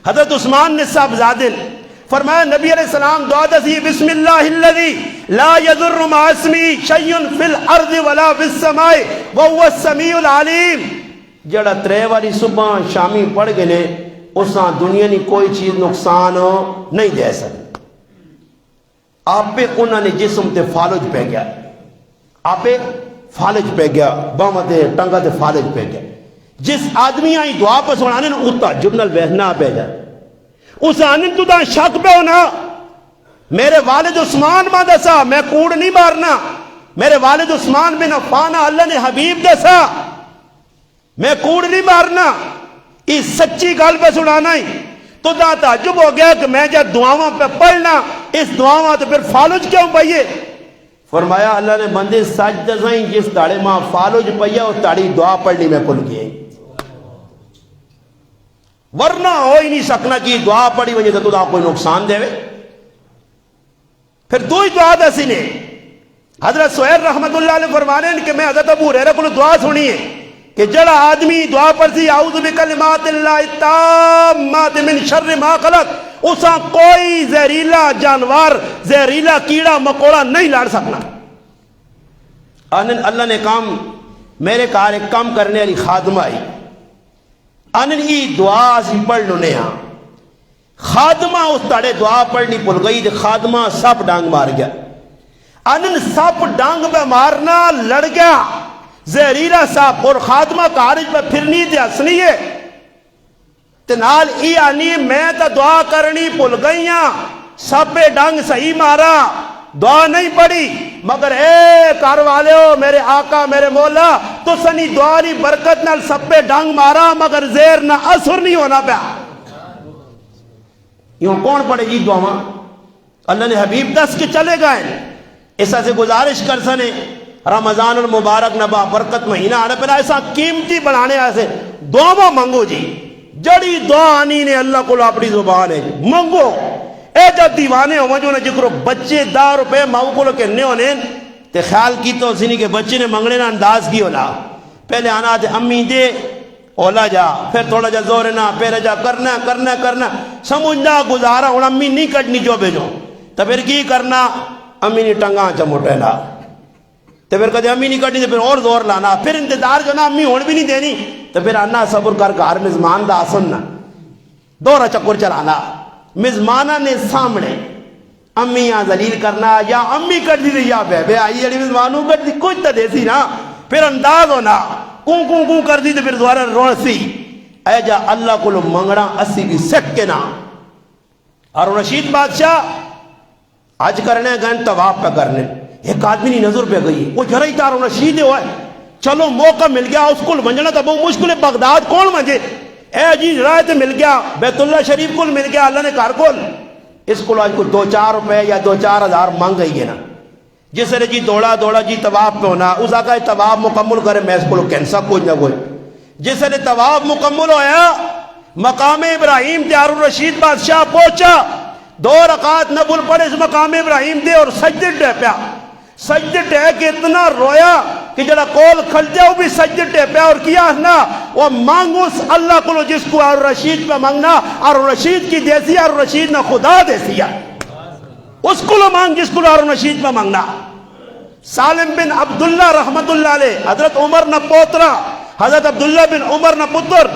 حضرت عثمان نے صاحب زادن فرمایا نبی علیہ السلام دعا دسی بسم اللہ الذی لا یضر مع اسمی شیء فی الارض ولا فی السماء وهو السمیع العلیم. جڑا ترے والی صبح شامی پڑھ گئے اساں دنیا نے کوئی چیز نقصان نہیں دے سکتی. آپ پہ انہوں نے جسم تے فالج پہ گیا آپ پہ فالج پہ گیا باما تے ٹنگا تے فالج پہ گیا. جس آدمی آئی دعا پہ سنانے نا اتا جبنال بہنا پہ جا اس آنے تو دا شک پہ ہونا میرے والد عثمان ماں دسا میں کوڑ نہیں مارنا میرے والد عثمان بن عفان اللہ نے حبیب دسا میں کوڑ نہیں مارنا اس سچی گل پہ سنانا ہی تو دا تعجب ہو گیا کہ میں جب دعاواں پہ پڑھنا اس دعاواں تو پھر فالج کیوں پائیے. فرمایا اللہ نے بندے سچ دسائیں جس تاڑے ماں فالج پائیا وہ تاڑی دعا پڑھنی میں کھل گئے ورنہ ہو ہی نہیں سکنا کہ دعا پڑھی وجہ تو دا کوئی نقصان دے پھر دو ہی دعا دسی نے حضرت سہیل رحمت اللہ علیہ فرمانے کہ میں حضرت ابو ہریرہ کو دعا سنی ہے کہ جڑا آدمی دعا پڑھتی اعوذ بکلمات اللہ التامات من شر ما خلق، اسا کوئی زہریلا جانور، زہریلا کیڑا مکوڑا نہیں لڑ سکنا۔ اللہ نے کام میرے کار ایک کام کرنے والی خادمہ آئی، انن ای دعا سی پڑھ لنے ہاں، خادمہ اس تاڑے دعا پڑھنی پل گئی، خادمہ سپ ڈانگ مار گیا، انن سپ ڈانگ پہ مارنا لڑ گیا زہریلا سپ، اور خادمہ کارج پہ پھرنی تے ہسنی ہے تنال ای آنی میں تا دعا کرنی پل گئی ہاں، سپ ڈانگ صحیح مارا، دعا نہیں پڑھی، مگر اے کار والے ہو میرے آقا میرے مولا تو سنی دعا نہیں برکت نال سپے ڈانگ مارا مگر زیر نہ اثر نہیں ہونا پیا۔ یوں کون پڑھے جی دعا؟ اللہ نے حبیب دس کے چلے گئے۔ ایسا سے گزارش کر سنے رمضان المبارک نبا برکت مہینہ آنے پر ایسا قیمتی بنانے ایسے دعا منگو جی، جڑی دعا آنی نے اللہ کو اپنی زبان ہے منگو۔ اے جب دیوانے ہو جو نے جکرو بچے 10 روپے ماؤ کو کہنے ہونے تے خیال کی تو سنی کے بچے نے منگنے نا انداز کی ہونا، پہلے آنا تے امی دے اولا جا، پھر تھوڑا جا زورنا، پھر جا کرنا کرنا کرنا سمجھنا گزارا ہوں امی نہیں کٹنی جو بھیجو تو پھر کی کرنا، امی نے ٹنگا چموٹے لا تو پھر کہتے امی نہیں کٹنی تو پھر اور زور لانا، پھر انتظار جو نا امی ہون بھی نہیں دینی تو پھر آنا صبر کر گھر مزمان دا سننا دورہ چکر چلانا، مزمانہ نے سامنے امی یہاں ذلیل کرنا، یا امی کر دی تھی یا بے آئی جڑی مزمانوں کر دی کچھ تو دیسی نا، پھر انداز ہونا کون کون کون کر دی تو پھر دوارہ روسی اے جا اللہ کو لو منگڑا اسی بھی سک کے نا۔ اور رشید بادشاہ آج کرنے گئے طواف پہ کرنے، ایک آدمی نہیں نظر پہ گئی، وہ جھرا ہی تارو رشید ہوئے چلو موقع مل گیا اس کو منجنا تھا بہت مشکل ہے، بغداد کون منجے اے جی رائے تے مل گیا، بیت اللہ شریف کو مل گیا، اللہ نے کار کول اس کو آج کو 2-4 روپے یا 2-4 ہزار مانگ گئی ہے نا، جس نے جی دوڑا دوڑا جی طواف پہ ہونا اس آقا طواف مکمل کرے میں اس کو کینسا کوئی نہ کوئی، جس نے طواف مکمل ہویا مقام ابراہیم تے ہارون رشید بادشاہ پہنچا، 2 رکعت نفل پڑھے اس مقام ابراہیم دے اور سجدے ڈے پیا، سجدے ڈے کے اتنا رویا کہ جڑا کول کھل جائے وہ بھی سجدے ڈے پیا، اور کیا نا وہ مانگو اس اللہ کو جس کو ہارون رشید پہ مانگنا، ہارون رشید کی دیسی ہارون رشید نہ خدا دیسی ہے، اس کو مانگ جس کو ہارون رشید پہ مانگنا۔ سالم بن عبداللہ رحمت اللہ علیہ، حضرت عمر نہ پوترا، حضرت عبداللہ بن عمر نہ پتر،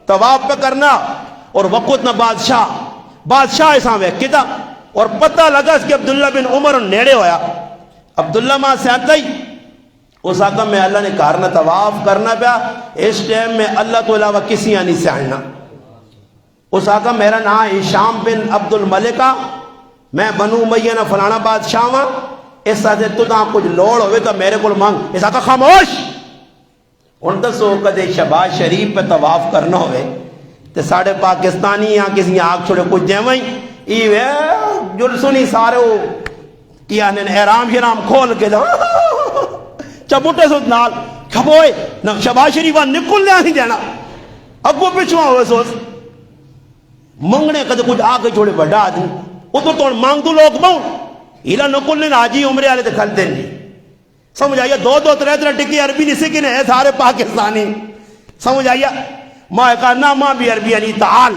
طواف پہ کرنا اور وقت نہ بادشاہ ایسا ویکتا اور پتہ لگا اس کہ عبداللہ بن عمر نیڑے ہویا، عبداللہ ماں سے آتا ہی اس آقا میں اللہ نے کارنا طواف کرنا پیا، اس ٹائم میں اللہ تو علاوہ کسی آنی سے آئینا، اس آقا میرا نام ہشام بن عبد الملکہ، میں بنو امیہ نہ فلانا بادشاہ ہاں، اس سے تو تاں کچھ لوڑ ہوئے تو میرے کو مانگ، اس آقا خاموش ان دسو کدے شہباز شریف پہ طواف کرنا ہوئے تو ساڑھے پاکستانی یہاں کسی آگ چھوڑے کچھ دیوائیں ایوے جلسونی سارے ہو کیا نے احرام شرام کھول کے دو چبوٹے سو نال کھبوئے نہ شہباز شریفہ نکل لیا نہیں دینا اگو پچھواں ہوئے سوز منگنے کدے کچھ آگے چھوڑے بڑا آدمی ادھر تو مانگ دو لوگ باؤں ہیلا نکل لینا آجی عمرے آلے دے کھل دیں گے سمجھ آئیے 2-3 ٹکی عربی نہیں سکنے ہیں سارے پاکستانی سمجھ آئیے ماں کہا نا ماں بھی عربی یعنی تعال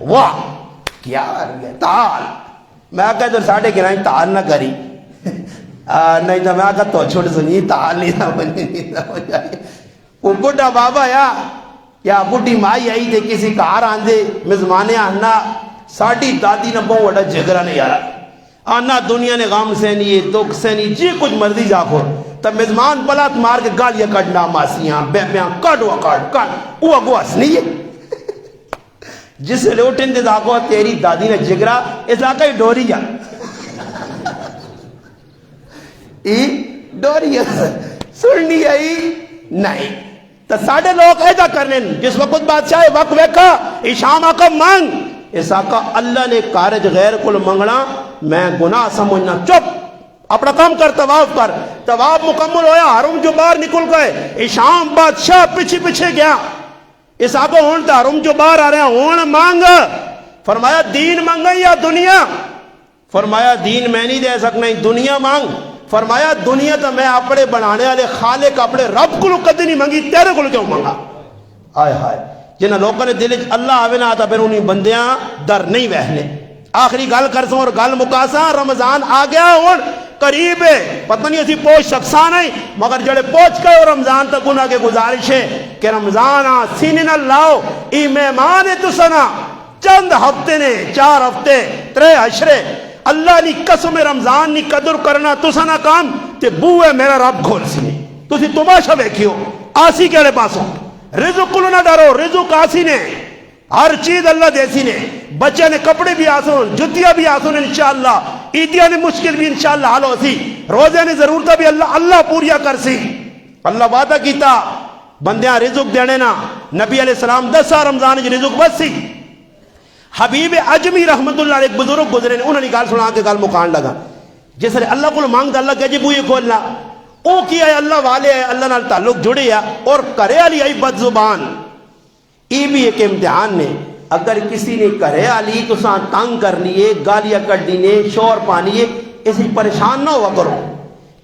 واہ کیا عربی تعال میں کہا تو ساڑھے گرائیں تعال نہ کری نہیں تو میں کہا تو چھوڑ سنی تعال نہیں سمجھ آئیے وہ بڑھا بابا یا بڑھی مائی آئی تھے کسی کار آندے مزمانے آنا ساڑھی دادی نہ بہت وڈا جگرہ نہیں آ رہا آنا دنیا نے غام سینی دکھ سینی جی کچھ مرضی جاکو تب مزمان پلات مار کے گالیاں کٹنا ماسیاں بیپیاں کٹوا کٹ وہ اگو ہسنی ہے جس لوٹن دے داکو تیری دادی نے جگرہ اس آقا ہی ڈوری جا ڈوری سننی آئی نہیں تو ساڑھے لوگ ایجا کرنے جس وقت بادشاہ وقت ویکھا اشام آقا مانگ اس آقا اللہ نے کارج غیر کل منگنا میں گناہ سمجھنا چپ اپنا کام کر طواف مکمل ہویا حرم جو باہر نکل گئے اشام بادشاہ پیچھے گیا اس آقا ہون تا حرم جو باہر آ رہے ہیں ہون مانگ فرمایا دین مانگا یا دنیا فرمایا دین میں نہیں دے سکنا، دنیا مانگ۔ فرمایا دنیا تو میں اپنے بنانے والے خالق اپنے رب کو کدی نہیں منگی، تیرے کو کیوں منگا؟ آئے ہائے، جنہاں لوگوں نے دل اللہ آوے نہ آتا پھر انہیں بندیاں در نہیں وہنے۔ آخری گل کرسوں اور گل مکاساں، رمضان آ گیا اور قریب ہے، پتہ نہیں اسی پوچھ سکساں نہیں، مگر جڑے پوچھ کے رمضان تک انہاں کے گزارش ہے کہ رمضان سینے نہ لاؤ، ای مہمان ہے تسنا، چند ہفتے نے، 4 ہفتے 3 عشرے، اللہ نی قسم رمضان نی قدر کرنا تسنا کام تے بوئے میرا رب کھول سی، تسی تماشا ویکھیو آسی کیڑے پاسوں، رزق کو نہ ڈرو، رزق آسی نے، ہر چیز اللہ دیسی نے، بچے نے کپڑے بھی آسون، جتیاں بھی آسون انشاءاللہ، عیدیاں نے مشکل بھی انشاءاللہ حل ہو سی، روزے نے ضرورتہ بھی اللہ پوریا کر سی۔ اللہ وعدہ کیتا بندیاں رزق دینے نا، نبی علیہ السلام 10 رمضان جی رزق بس سی۔ حبیب اجمی رحمت اللہ علیہ ایک بزرگ گزرے نے، انہوں نے گال سنا کے گال مکان لگا، جس نے اللہ کو مانگ دا اللہ کہ جی بوئی کھولنا، او کیا ہے اللہ والے ہے، اللہ نال تعلق جڑے ہے، اور کرے علی ای بد زبان، ای بھی ایک امتحان نے، اگر کسی نے کرے علی تو ساں تنگ کرنی ہے، گالیاں کٹنی ہے، شور پانی ہے، اسی پریشان نہ ہوا کرو۔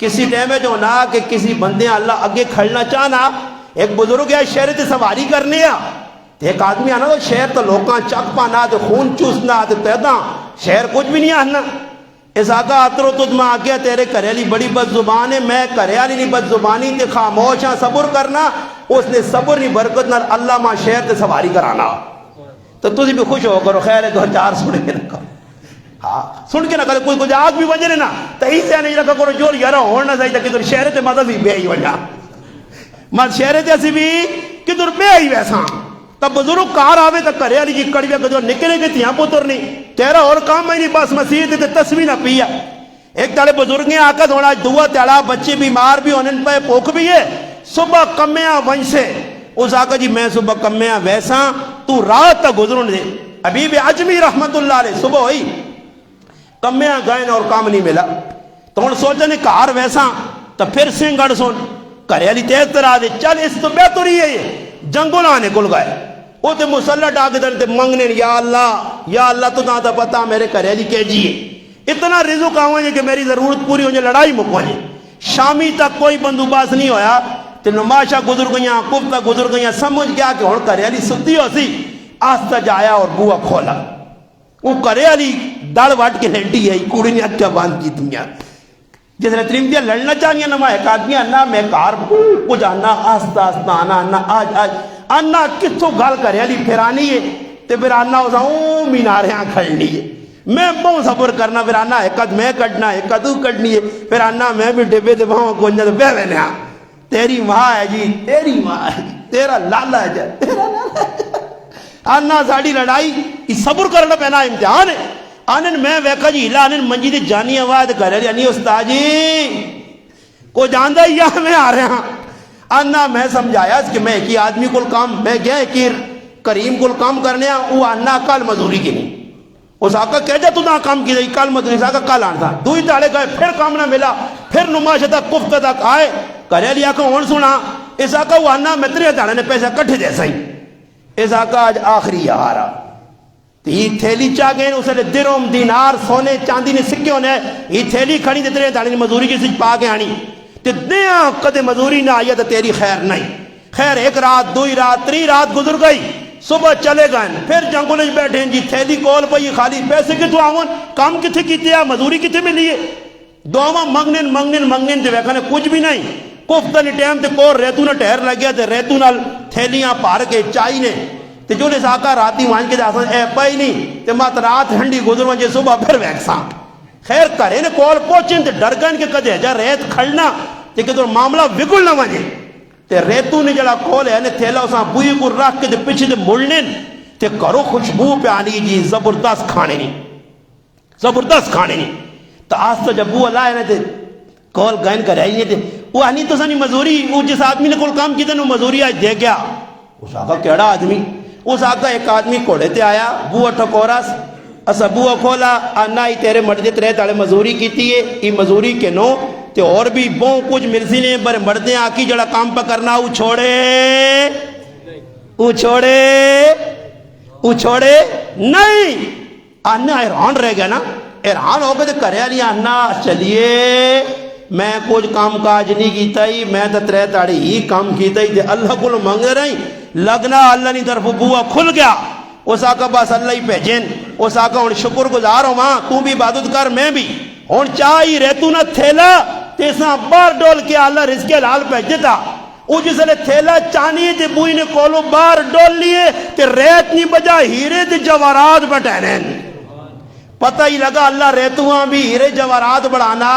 کسی ٹائم جو نہ کہ کسی بندے اللہ اگے کھڑنا چاہنا، ایک بزرگ ہے شہر تے سواری کرنے آ، ایک آدمی آنا تو شہر تو لوکاں چک پانا تے خون چوسنا تے پیدا شہر کچھ بھی نہیں آنا، اس آقا اترو تجھ میں آگیا تیرے کریلی بڑی بد زبان ہے، میں کریالی نہیں بد زبانی تے خاموش ہاں صبر کرنا، اس نے صبر نہیں برکت نہ اللہ ماں شہر تے سواری کرانا، تو تجھے بھی خوش ہو کرو، خیر ہے 2-4 سن کے نہ کرو، ہاں سن کے نہ کرو، کوئی کچھ آگ بھی بجنے نا تو ہی سے نہیں رکھا کرو جور یارہ ہونا چاہیے کہ تر شہر تے مدد بھی بے ہی وجہ مد شہر تے اسی بھی کہ تر بے ہی ویسا، تب بزرگ کار آوے تو کرے علی جی کڑویا کہ جو نکلے گے تیاں پتر نہیں تیرا اور کام ہی نہیں، بس مسیح تے تسبیح نہ پیا۔ ایک تالے بزرگیں آقا تھوڑا دعا تیڑا، بچے بیمار بھی ہونے پہ پوکھ بھی ہے، صبح کمیاں ونج سے اس آقا جی میں صبح کمیاں ویسا تو رات تک گزرن دے۔ حبیب اجمی رحمت اللہ علیہ صبح ہوئی کمیاں گئن اور کام نہیں ملا، تو ہن سوچنے کار ویسا تو پھر سنگڑ سن کرے علی تیز ترا دے، چل اس تو بہتر ہی ہے جنگوں لانے کل گئے، وہ تے مسلح ڈاک دن تے منگنے یا اللہ تو تا پتا میرے کرے علی کے جیے اتنا رزق آویں کہ میری ضرورت پوری ہو جائے، لڑائی مکویں، شامی تک کوئی بندوباس نہیں ہویا، تے نماشا گزر گئیاں، کفتہ گزر گئیاں، سمجھ گیا کہ ہن کرے علی ستی ہو سی، آستہ جایا اور بوا کھولا، وہ کرے علی دڑ واٹ کے لینٹی ہے، کوڑی نے اچھا باندھ کی دنیا، جس نے تریم دیا لڑنا چاہنی ہے نما ایک آدمی انا میں کار کچھ انا آستہ آستہ انا آج انا کتھو گال کرے علی پھرانی ہے، تے پھر انا اسا میناریاں کھڑنی ہے، میں بہت صبر کرنا، پھر انا ایک قد میں کٹنا ایک قد کٹنی ہے، پھر انا میں بھی ڈبے دے بہاں گونجا تو بے لینے ہاں تیری ماں ہے جی، تیری ماں ہے جی، تیرا لالا ہے جی، تیرا لالا ہے جی، انا ساڑی لڑائی صبر کرنا پہنا امتحان ہے، آنن میں ویکا جی ہلا آنن منجی دے جانی آواز کر رہے یعنی استاد جی کو جاندہ ہی یہاں میں آ رہے ہیں، آنا میں سمجھایا کہ میں ایک ہی آدمی کل کام میں گیا ایک کریم کل کام کرنے ہیں، وہ آنا کال مزوری کی نہیں، اس آقا کہہ جا تو نہ کام کی نہیں، کال مزوری سے آقا کال آنا تھا، دوئی تاڑے گئے پھر کام نہ ملا، پھر نمائش تک کفت تک آئے کرے لیا کہ ہون سنا، اس آقا وہ آنا متری تاڑے نے پیسہ کٹھے دے سہی، اس آقا آج آخری یہارا یہ تھیلی چاہ گئے اسے لے درم دینار سونے چاندی نے سکے ہونے یہ تھیلی کھڑی دے تیرے داڑی مزوری کی سج پا کے آنی تے دیاں کدے مزوری نہ آیا تو تیری خیر نہیں، خیر ایک رات دوئی رات تری رات گزر گئی، صبح چلے گئے پھر جنگل بیٹھیں جی تھیلی کول پئی خالی پیسے کتوں آون کام کتھے کیتے ہیں مزوری کتھے ملی ہے، دعوا منگنن تے ویکھنے کچھ بھی نہیں، کفتہ نے ٹائم تے کور ریتو نہ ٹہر لگ گیا تے ریتو نال تھیلیاں پار کے چائی نے تے جو نے ساکا راتی وہاں کے داسن اے پائی نہیں تے مات رات ہنڈی گزر وہاں جے صبح پھر ویکساں خیر کرے نے کول پوچھیں تے ڈر گئن کے کدے جا ریت کھڑنا تے کہ تو معاملہ وگل نہ وجے تے ریتو نے جڑا کول ہے نے تھیلا اساں بوئی کو رکھ کے تے پیچھے تے مڑنے تے کرو خوشبو پہ آنی جی زبردست کھانے نہیں تو آستا جب وہ اللہ ہے تے کول گئن کر رہی تے وہ آنی تو سانی مزوری وہ جس آدمی نے کول کام کی تے وہ مزوری آج دے گیا، اس آقا کیڑا آدمی، اس آقا ایک آدمی کوڑے تے آیا بوہ ٹھکوراس اسا بوہ کھولا آنا ہی تیرے مردے ترے تاڑے مزوری کیتی ہے ای مزوری کے نو تے اور بھی بہت کچھ مرسی نے بر مردے آکی جڑا کام پا کرنا او چھوڑے نہیں آنا حیران رہ گیا نا حیران ہو کے گھر والی آنا چلیے میں کچھ کام کاج نہیں کیتا ہی میں تو ترے تاڑی ہی کام کیتا ہی تے اللہ کو منگ رہی لگنا اللہ نی طرف بوا کھل گیا اس آقا بس اللہ ہی بھیجن اس آقا ہوں شکر گزار ہو ماں تو بھی عبادت کر میں بھی ہوں چاہی ریتو نہ تھیلا تیسا بار ڈول کے اللہ رزق حلال بھیج دیتا وہ جس نے تھیلا چانی تے بوئی نے کولو بار ڈول لیے کہ ریت نہیں بجا ہیرے تے جوارات بٹھینن پتہ ہی لگا اللہ ریتوہاں بھی ہیرے جوارات بڑھانا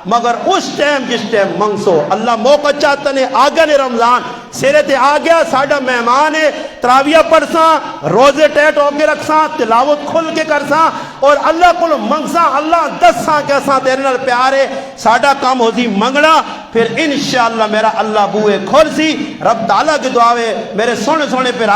مگر اس ٹائم جس ٹائم منگسو اللہ موقع چاہتا نے آگیا نے رمضان سیرے تے آگیا ساڑھا مہمان ہے تراویہ پڑھساں روزے ٹیٹ ہو کے رکھساں تلاوت کھل کے کرساں اور اللہ کو منگساں اللہ دساں کیساں تیرے نال پیارے ساڑھا کام ہو سی منگنا پھر انشاءاللہ میرا اللہ بوئے کھول سی رب تعالیٰ کی دعاوے میرے سونے سونے پر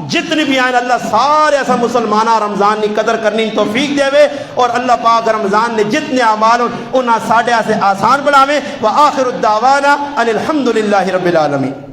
جتنی بھی آئین اللہ سارے ایسا مسلمانہ رمضان نے قدر کرنی توفیق دے وے اور اللہ پاک رمضان نے جتنے اعمال انہاں ساڑھے سے آسان بڑھاویں وآخر الدعوانا ان الحمدللہ رب العالمین